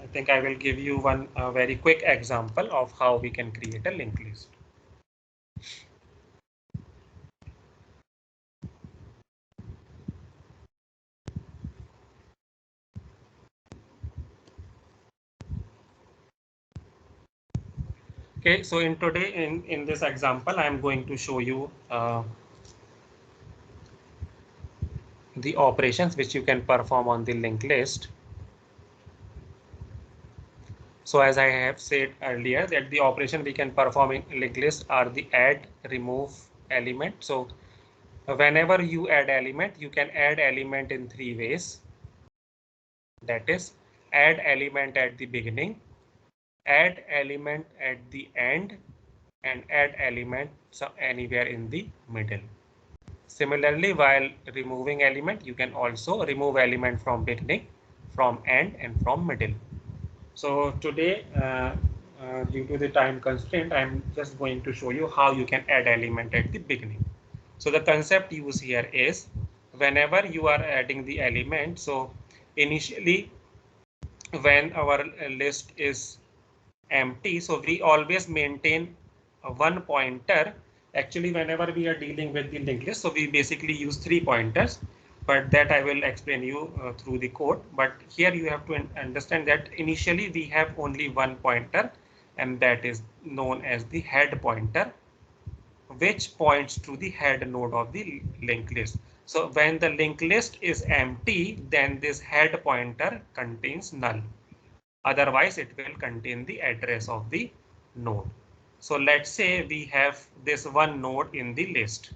I think I will give you one very quick example of how we can create a linked list. Okay, so in this example, I am going to show you the operations which you can perform on the linked list. So as I have said earlier, that the operation we can perform in linked list are the add, remove element. So whenever you add element, you can add element in three ways. That is, add element at the beginning, add element at the end, and add element anywhere in the middle. Similarly, while removing element, you can also remove element from beginning, from end, and from middle. So today, due to the time constraint, I'm just going to show you how you can add element at the beginning. So the concept used here is, whenever you are adding the element, so initially when our list is empty, so we always maintain one pointer. Actually, whenever we are dealing with the linked list, so we basically use 3 pointers, but that I will explain you through the code. But here you have to understand that initially we have only one pointer, and that is known as the head pointer, which points to the head node of the linked list. So when the linked list is empty, then this head pointer contains null. Otherwise, it will contain the address of the node. So let's say we have this one node in the list,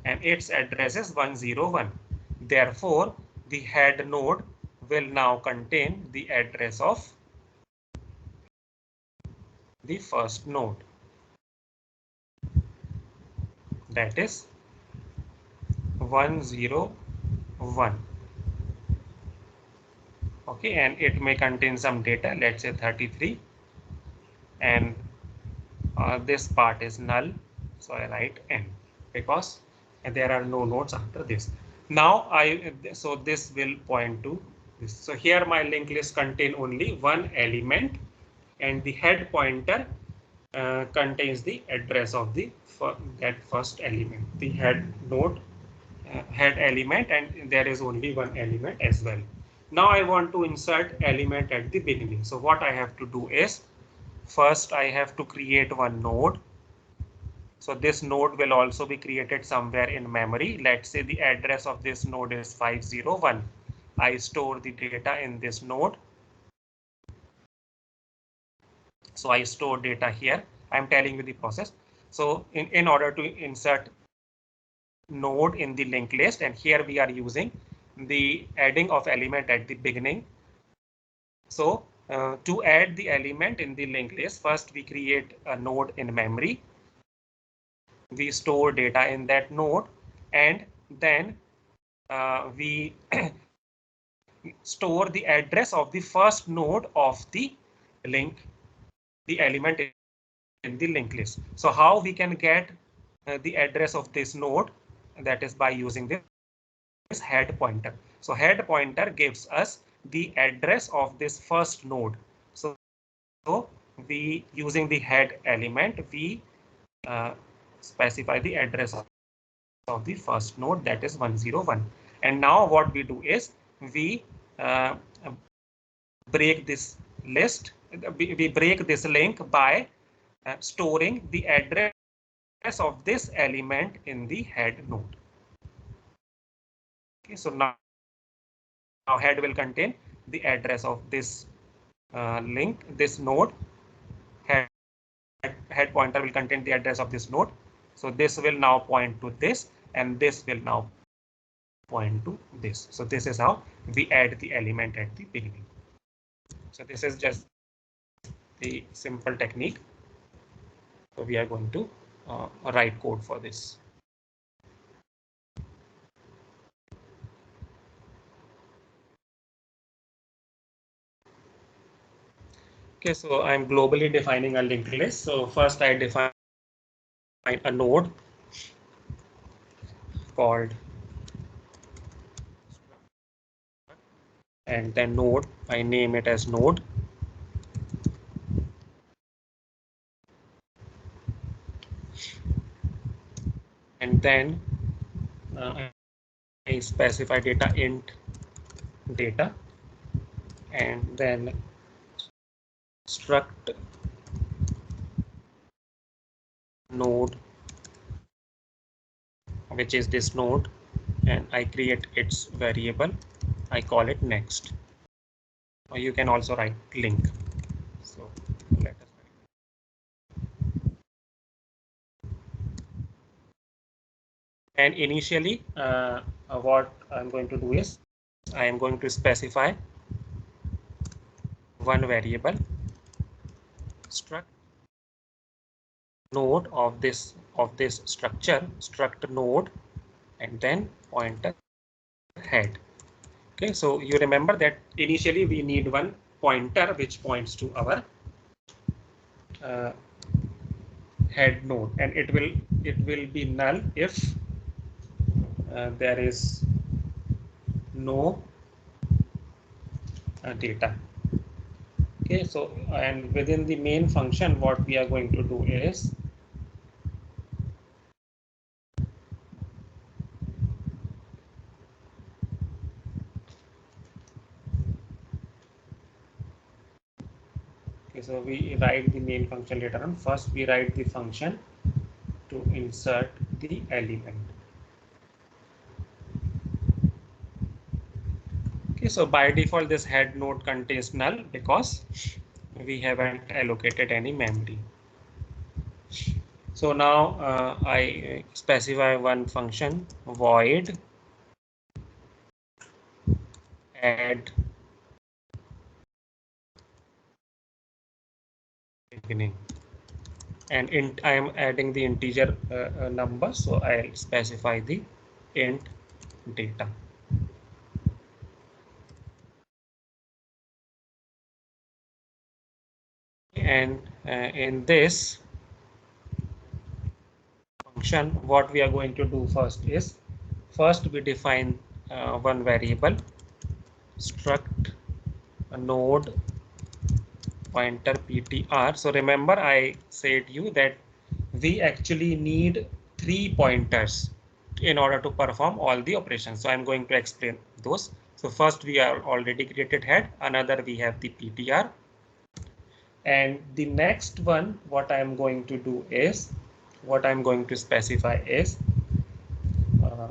and its address is 101. Therefore, the head node will now contain the address of the first node. That is 101. Okay, and it may contain some data, let's say 33, and this part is null, so I write n because there are no nodes after this. Now so this will point to this. So here my linked list contain only one element, and the head pointer contains the address of the that first element, the head node head element, and there is only one element as well. Now I want to insert element at the beginning. So what I have to do is, first I have to create one node. So this node will also be created somewhere in memory. Let's say the address of this node is 501. I store the data in this node. So I store data here. I'm telling you the process. So in order to insert node in the linked list, and here we are using the adding of element at the beginning. So to add the element in the linked list, first we create a node in memory. We store data in that node, and then we store the address of the first node of the element in the linked list. So how we can get the address of this node? That is by using this head pointer. So head pointer gives us the address of this first node. So we, using the head element, we specify the address of the first node, that is 101. And now what we do is we break this list, we break this link by storing the address of this element in the head node. Okay, so now head will contain the address of this this node. Head pointer will contain the address of this node. So this will now point to this, and this will now point to this. So this is how we add the element at the beginning. So this is just the simple technique. So we are going to write code for this. Okay, so I'm globally defining a linked list. So first I define a node called, and then node, I name it as node. And then I specify data int data, and then struct node, which is this node, and I create its variable. I call it next. Or you can also write link. So let us write. And initially, what I'm going to do is I am going to specify one variable struct node of this structure, struct node, and then pointer head. Okay, so you remember that initially we need one pointer which points to our head node, and it will be null if there is no data. Okay, so and within the main function, what we are going to do is okay, so we write the main function later on. First, we write the function to insert the element. Okay, so by default, this head node contains null because we haven't allocated any memory. So now I specify one function void add beginning, and I am adding the integer number, so I'll specify the int data. And in this function, what we are going to do first is first we define one variable struct node pointer ptr. So remember I said you that we actually need 3 pointers in order to perform all the operations. So I'm going to explain those. So first we are already created head, another we have the ptr, and the next one what I'm going to do is, what I'm going to specify is uh,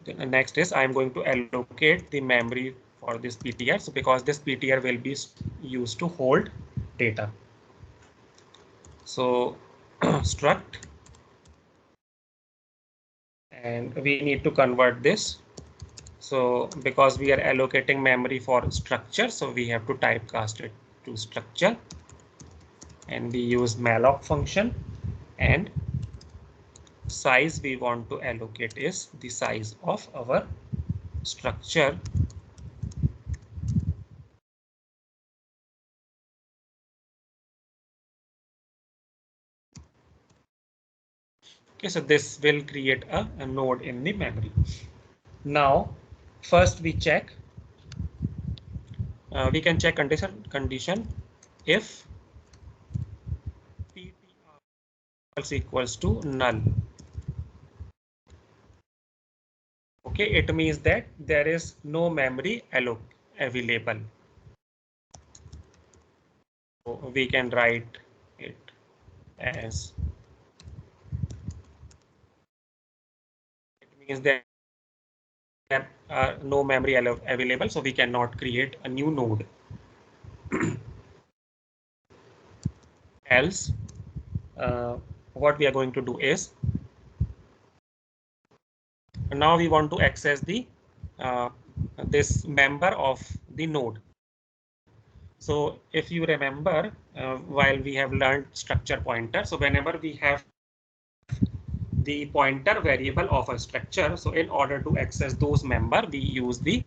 the next is I'm going to allocate the memory for this ptr. So because this ptr will be used to hold data. So struct, and we need to convert this. So because we are allocating memory for structure, so we have to typecast it to structure, and we use malloc function, and size we want to allocate is the size of our structure. Okay, so this will create a node in the memory. Now first we check, we can check condition if ptr is equals to null. Okay, it means that there is no memory available. So we can write it as, it means that there are no memory available, so we cannot create a new node. Else, what we are going to do is, now we want to access the this member of the node. So if you remember, while we have learned structure pointer, so whenever we have the pointer variable of a structure, so in order to access those member, we use the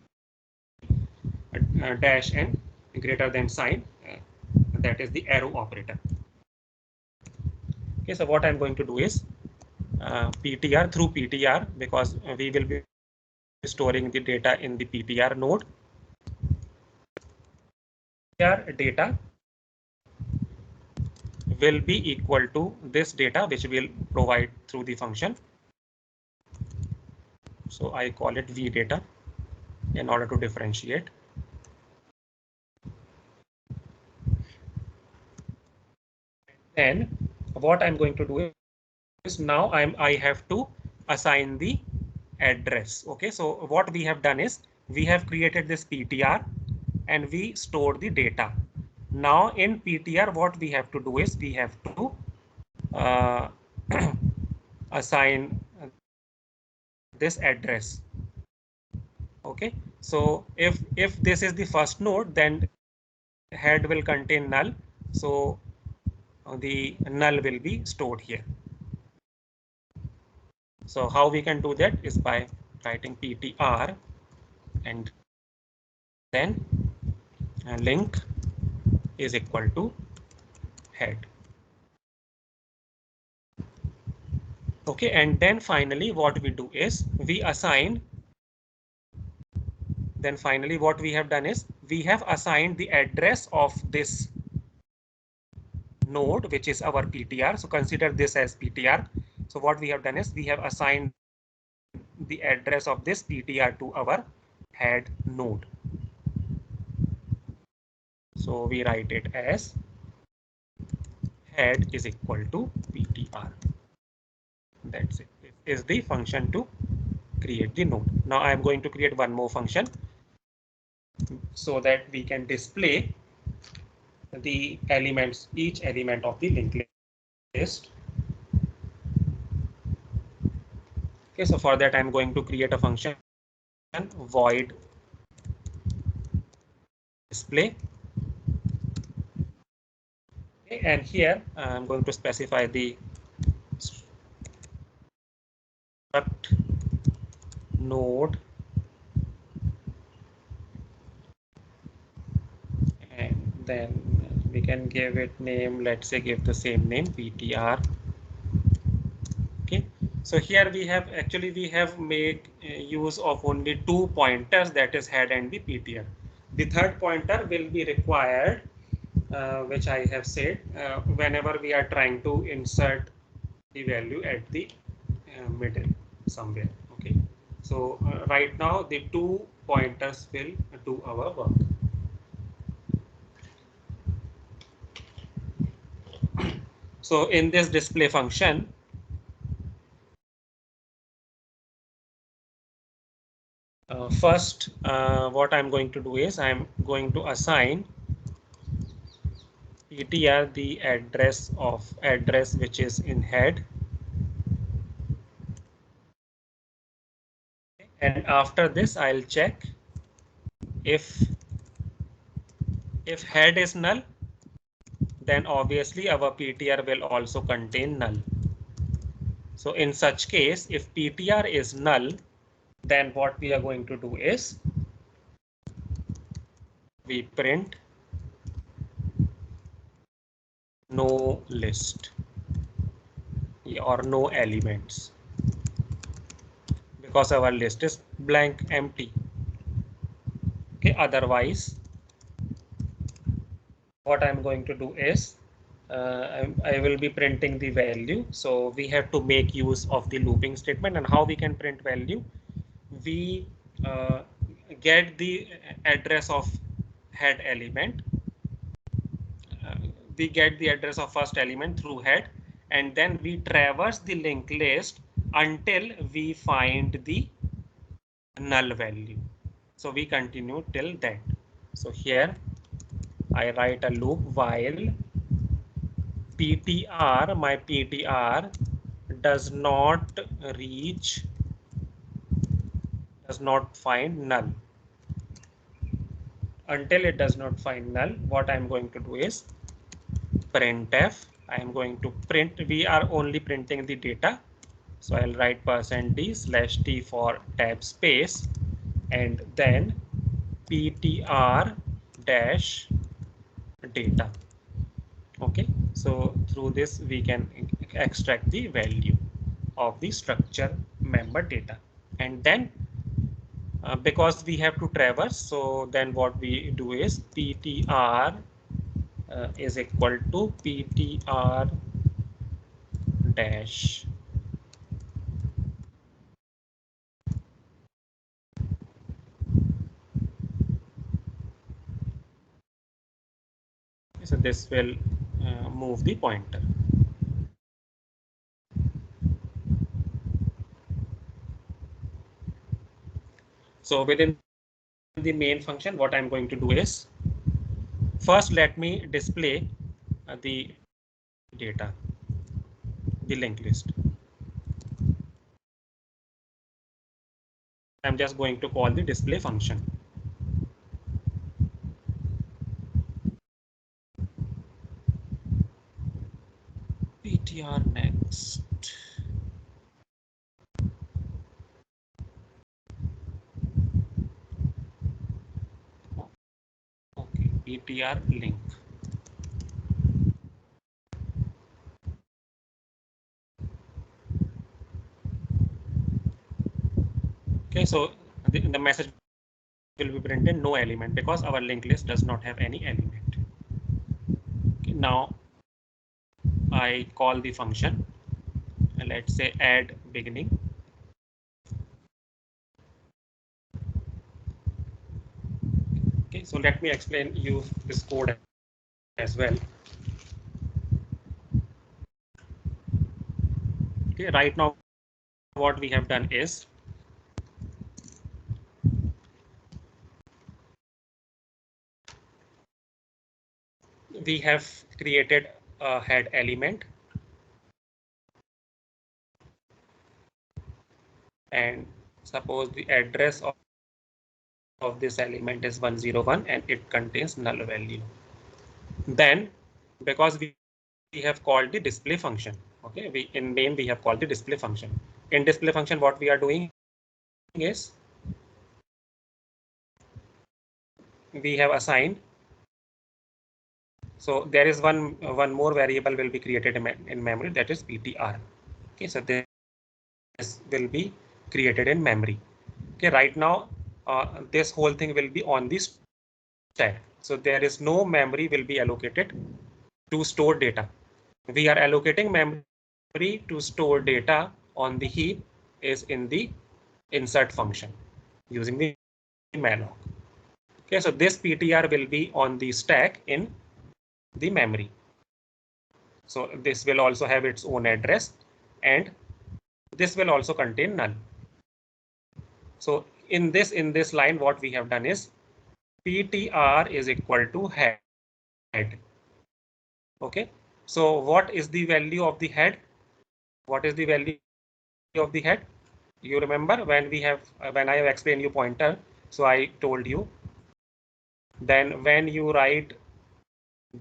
dash and greater than sign, that is the arrow operator. Okay, so what I'm going to do is ptr, through ptr, because we will be storing the data in the ptr node. ptr data will be equal to this data which we'll provide through the function. So I call it v data in order to differentiate. Then what I'm going to do is, now I have to assign the address. Okay, so what we have done is we have created this ptr and we store the data. Now in ptr what we have to do is we have to uh, assign this address. Okay, so if this is the first node, then head will contain null, so the null will be stored here. So how we can do that is by writing ptr and then link is equal to head. Okay, and then finally what we do is we assign, then finally what we have done is we have assigned the address of this node, which is our ptr. So consider this as ptr. So what we have done is we have assigned the address of this ptr to our head node. So we write it as head is equal to ptr. That's it. This is the function to create the node. Now I am going to create one more function so that we can display the elements, each element of the linked list. Okay, so for that I'm going to create a function void display. Okay, and here I'm going to specify the struct node, and then we can give it name, let's say give the same name ptr. Okay, So here we have make use of only two pointers, that is head and the PTR. The third pointer will be required, which I have said, whenever we are trying to insert the value at the middle somewhere. Okay. So right now the two pointers will do our work. So in this display function, first what I'm going to do is I'm going to assign PTR the address which is in head, and after this I'll check if head is null, then obviously our PTR will also contain null. So in such case, if PTR is null, then what we are going to do is we print no list or no elements, because our list is blank, empty. Okay, otherwise what I'm going to do is I will be printing the value. So we have to make use of the looping statement. And how we can print value? We get the address of head element. We get the address of first element through head, and then we traverse the linked list until we find the null value. So we continue till that. So here I write a loop while PTR, my PTR does not find null. Until it does not find null, what I'm going to do is printf. I am going to print, we are only printing the data. So I'll write %d/t for tab space, and then PTR dash data. Okay, so through this we can extract the value of the structure member data. And then because we have to traverse, so then what we do is PTR is equal to PTR dash so this will move the pointer. So within the main function, what I'm going to do is first let me display the data, the linked list. I'm just going to call the display function. PTR next. Okay, PTR link. Okay, so the message will be printed no element because our linked list does not have any element. Okay, now I call the function, and let's say add beginning. Okay, so let me explain you this code as well. Okay, right now what we have done is we have created a head element, and suppose the address of this element is 101 and it contains null value. Then because we have called the display function, okay, we in main we have called the display function. In display function what we are doing is we have assigned, so there is one more variable will be created in memory, that is PTR. Okay, so will be created in memory. Okay, right now this whole thing will be on the stack. So there is no memory will be allocated to store data. We are allocating memory to store data on the heap is in the insert function using the malloc. Okay, so this PTR will be on the stack in the memory. So this will also have its own address, and this will also contain null. So in this line, what we have done is PTR is equal to head. Okay, so what is the value of the head? What is the value of the head? You remember when I have explained you pointer, so I told you then when you write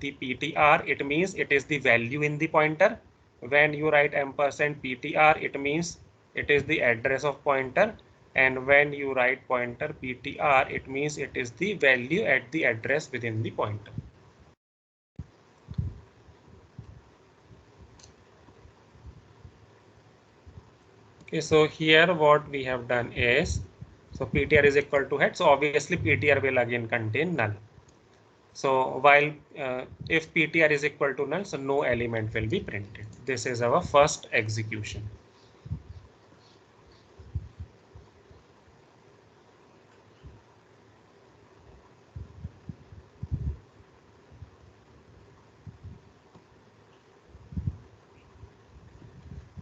the PTR, it means it is the value in the pointer. When you write ampersand PTR, it means it is the address of pointer. And when you write pointer PTR, it means it is the value at the address within the pointer. Okay, so here what we have done is, so PTR is equal to head. So obviously PTR will again contain null. So while if PTR is equal to null, so no element will be printed. This is our first execution.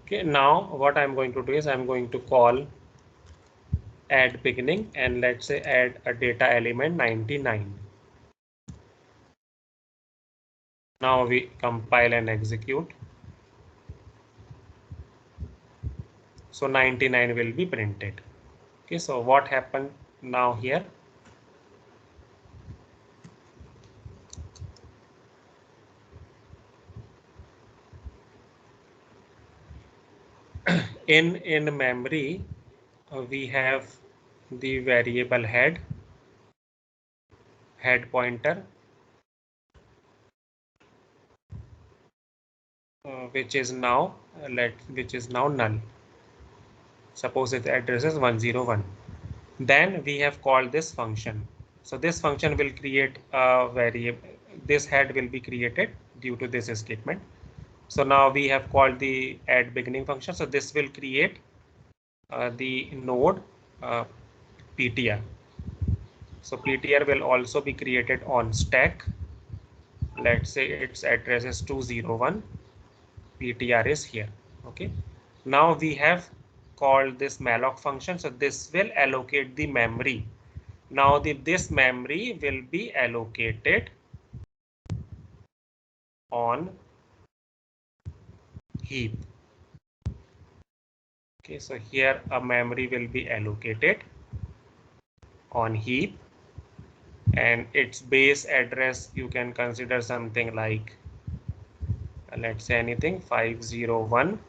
Okay, now what I'm going to do is I'm going to call add beginning, and let's say add a data element 99. Now we compile and execute. So 99 will be printed. Okay, so what happened now here? In memory, we have the variable head pointer, which is now null. Suppose its address is 101. Then we have called this function. So this function will create a variable. This head will be created due to this statement. So now we have called the add beginning function. So this will create the node PTR. So PTR will also be created on stack. Let's say its address is 201. PTR is here. Okay. Now we have called this malloc function. So this will allocate the memory. Now this memory will be allocated on heap. Okay, so here a memory will be allocated on heap, and its base address you can consider something like let's say anything 501.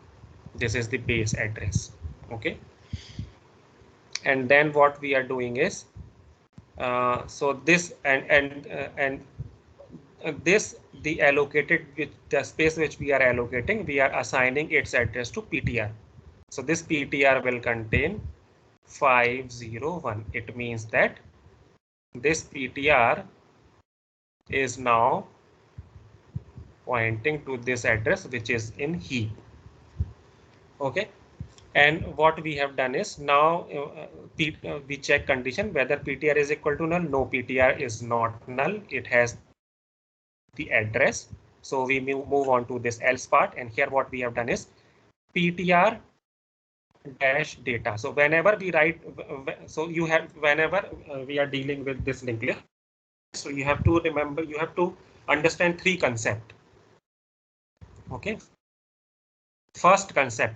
This is the base address. Okay, and then what we are doing is so this and this the allocated with the space which we are allocating, we are assigning its address to PTR. So this PTR will contain 501. It means that this PTR is now pointing to this address which is in heap. Okay, and what we have done is now we check condition whether PTR is equal to null. No, PTR is not null. It has the address. So we move on to this else part, and here what we have done is PTR dash data. So whenever we write, so you have whenever we are dealing with this linked list, so you have to remember, you have to understand three concepts. Okay, first concept,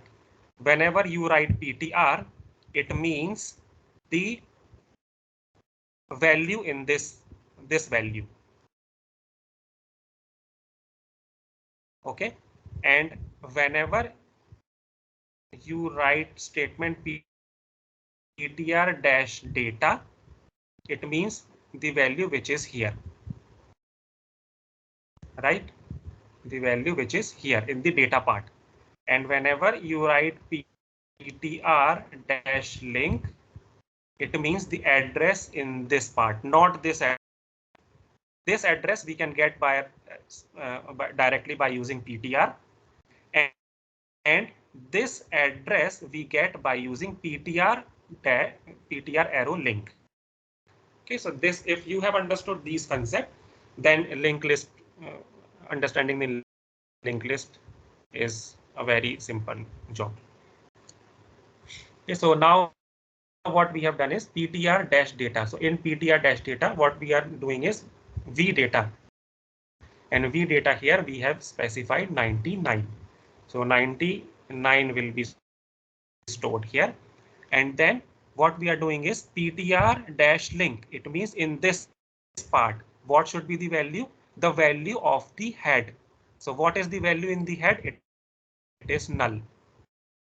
whenever you write PTR, it means the value in this value. Okay, and whenever you write statement PTR dash data, it means the value which is here, right? The value which is here in the data part. And whenever you write ptr dash link, it means the address in this part, not this address. This address we can get directly by using ptr, and this address we get by using ptr arrow link. Okay, so this, if you have understood these concepts, then linked list, understanding the linked list is a very simple job. Okay, so now what we have done is ptr dash data. So in ptr dash data, what we are doing is v data, and v data here we have specified 99. So 99 will be stored here, and then what we are doing is ptr dash link. It means in this part, what should be the value? The value of the head. So what is the value in the head? It is null.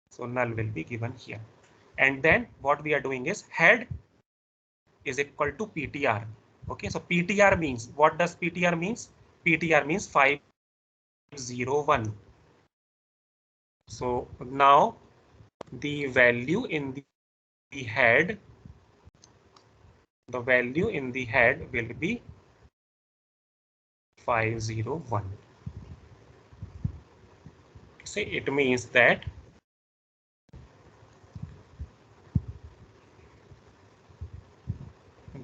So null will be given here. And then what we are doing is head is equal to ptr. Okay, so ptr means, what does ptr means? Ptr means 501. So now the value in the head, the value in the head will be 501. Say it means that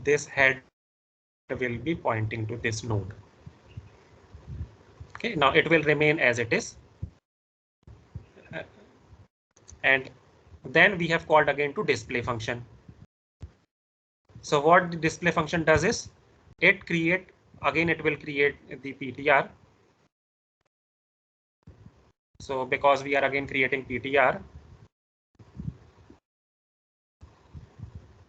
this head will be pointing to this node. Okay, now it will remain as it is. And then we have called again to display function. So what the display function does is it will create the ptr. So because we are again creating ptr,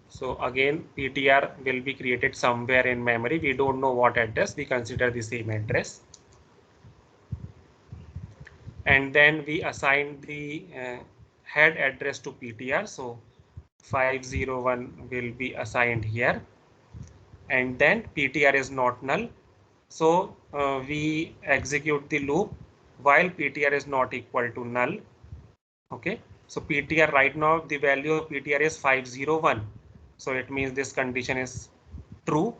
so again ptr will be created somewhere in memory. We don't know what address, we consider the same address. And then we assign the head address to ptr. So 501 will be assigned here, and then ptr is not null. So we execute the loop while ptr is not equal to null. Okay, so ptr right now, the value of ptr is 501. So it means this condition is true.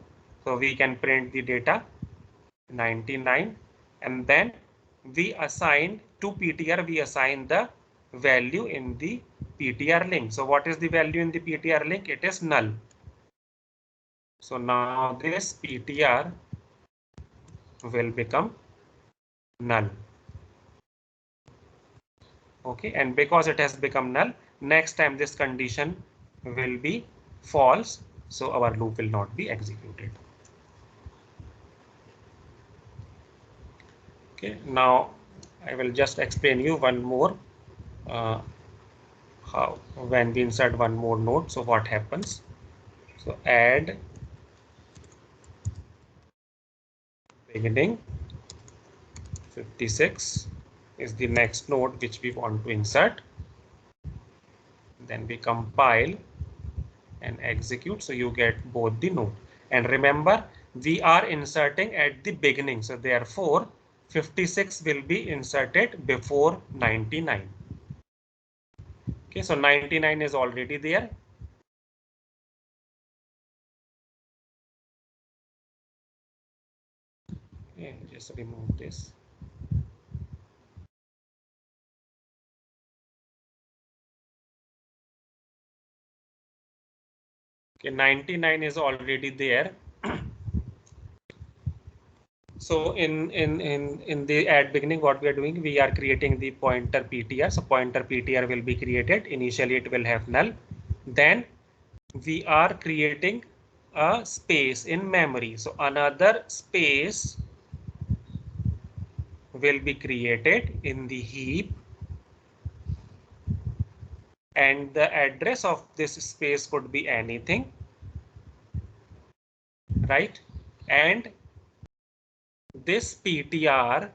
So we can print the data 99, and then we assign to ptr, we assign the value in the ptr link. So what is the value in the ptr link? It is null. So now this ptr will become null. Okay, and because it has become null, next time this condition will be false, so our loop will not be executed. Okay, now I will just explain you one more how when we insert one more node, so what happens. So add beginning 56 is the next node which we want to insert. Then we compile and execute, so you get both the node. And remember, we are inserting at the beginning, so therefore 56 will be inserted before 99. Okay, so 99 is already there. Okay, just remove this. Okay, 99 is already there. So in the at beginning, what we are doing, we are creating the pointer ptr. So pointer ptr will be created. Initially it will have null. Then we are creating a space in memory. So another space will be created in the heap, and the address of this space could be anything, right? And this ptr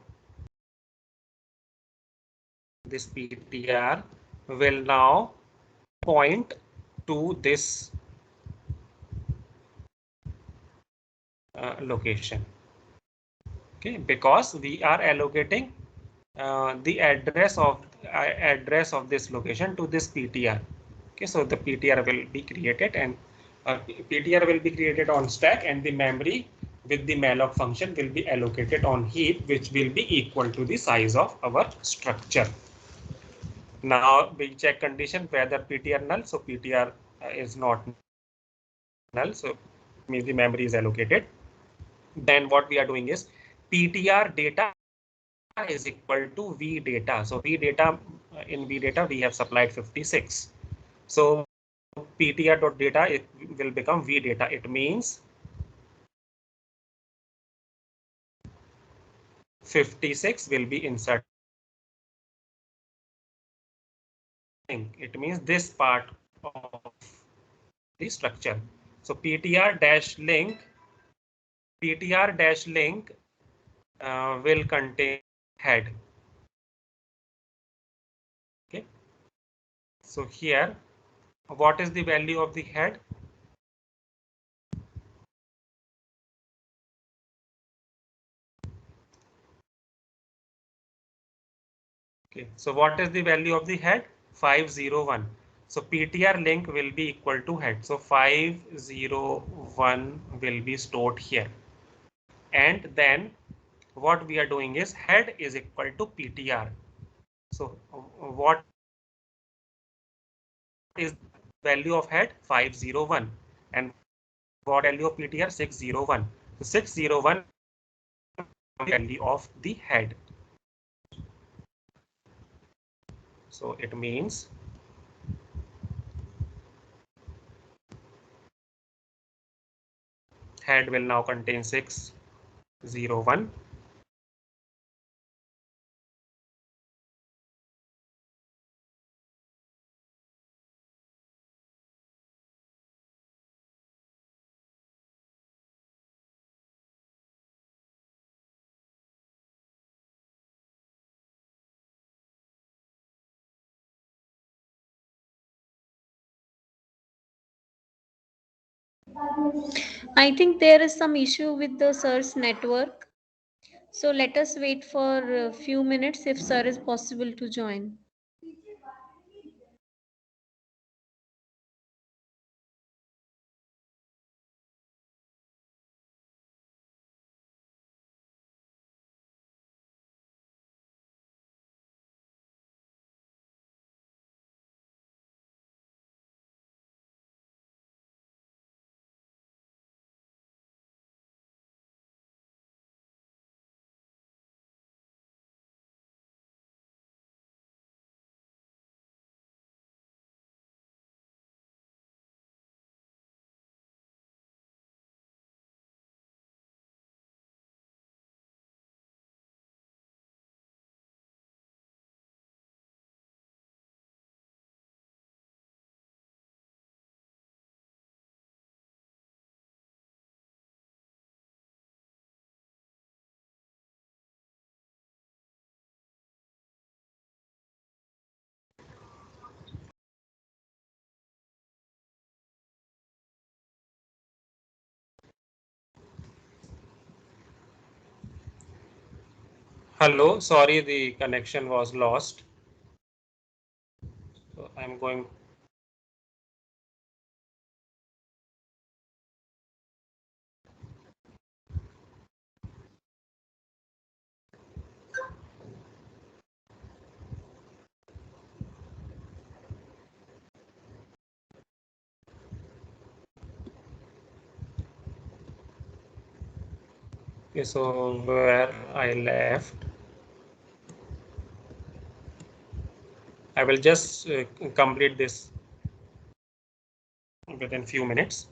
will now point to this location. Okay, because we are allocating the address of address of this location to this PTR. Okay, so the PTR will be created, and PTR will be created on stack, and the memory with the malloc function will be allocated on heap, which will be equal to the size of our structure. Now we check condition whether PTR null. So PTR is not null, so means the memory is allocated. Then what we are doing is PTR data is equal to V data. So V data, in V data we have supplied 56. So PTR.data, it will become V data. It means 56 will be inserted. It means this part of the structure. So PTR-link will contain head. Okay. So here, what is the value of the head? Okay. So what is the value of the head? 501. So PTR link will be equal to head. So 501 will be stored here. And then what we are doing is head is equal to PTR. So what is value of head? 501. And what value of PTR? 601. So 601 value of the head. So it means head will now contain 601. I think there is some issue with the sir's network. So let us wait for a few minutes if sir is possible to join. Hello, sorry, the connection was lost. So I'm going. Okay, so where I left, I will just complete this within few minutes.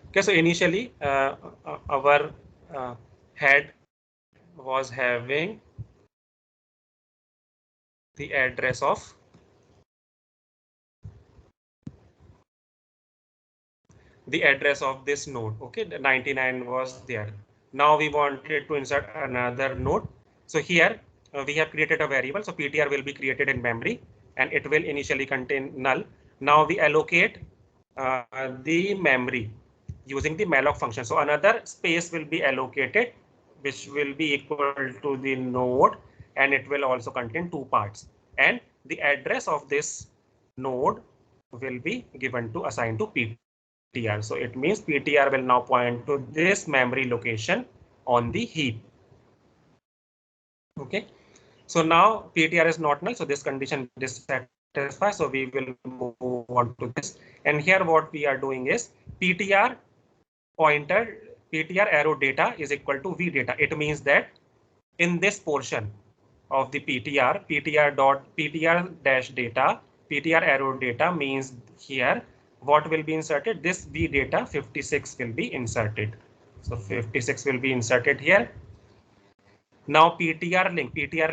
Okay, so initially our head was having the address of this node. Okay, the 99 was there. Now we wanted to insert another node. So here we have created a variable. So PTR will be created in memory, and it will initially contain null. Now we allocate the memory using the malloc function. So another space will be allocated, which will be equal to the node, and it will also contain two parts. And the address of this node will be given to assigned to PTR. So it means PTR will now point to this memory location on the heap. Okay. So now PTR is not null, so this condition is satisfied. So we will move on to this. And here what we are doing is PTR pointer, PTR arrow data is equal to V data. It means that in this portion of the PTR, PTR dash data, PTR arrow data means here what will be inserted? This V data 56 will be inserted. So 56 will be inserted here. Now PTR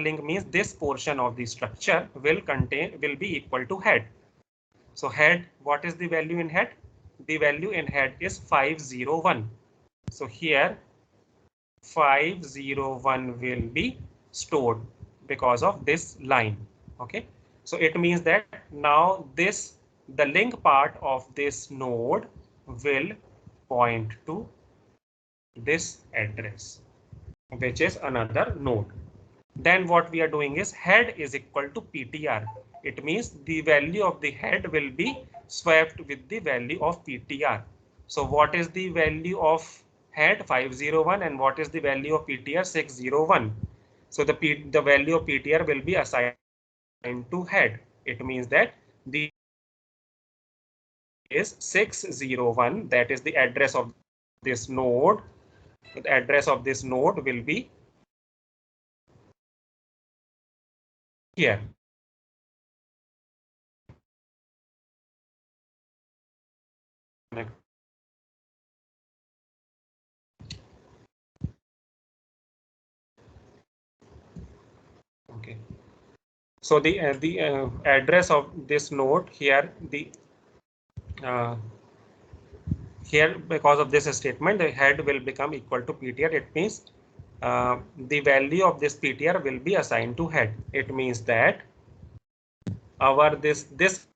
link means this portion of the structure will be equal to head. So head, what is the value in head? The value in head is 501. So here 501 will be stored because of this line. Okay. So it means that now the link part of this node will point to this address, which is another node. Then what we are doing is head is equal to PTR. It means the value of the head will be swapped with the value of PTR. So what is the value of head? 501, and what is the value of PTR? 601. So the value of PTR will be assigned to head. It means that the is 601, that is the address of this node. The address of this node will be here. Okay. So the address of this node here, uh, here because of this statement, the head will become equal to PTR. It means the value of this PTR will be assigned to head. It means that our this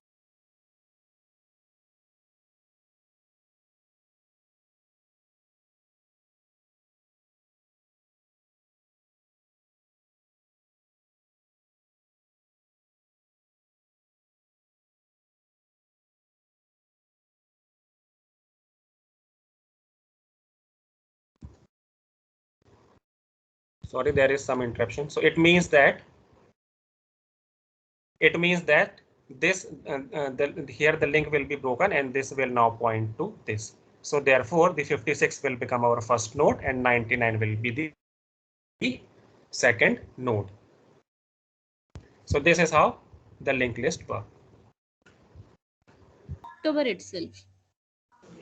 sorry, there is some interruption. So it means that this here the link will be broken, and this will now point to this. So therefore the 56 will become our first node, and 99 will be the second node. So this is how the linked list works. October itself.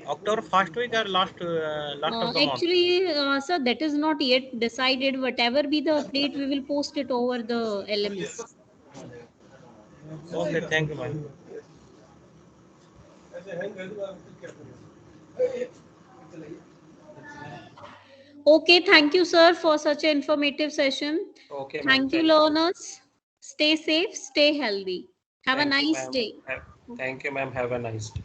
October first week or last of the month? Actually, sir, that is not yet decided. Whatever be the update, we will post it over the LMS. Okay, thank you, man. Okay, thank you, sir, for such an informative session. Okay, Thank you, learners. Stay safe, stay healthy. Have a Thank you, nice ma'am. day. Thank you, ma'am. Have a nice day.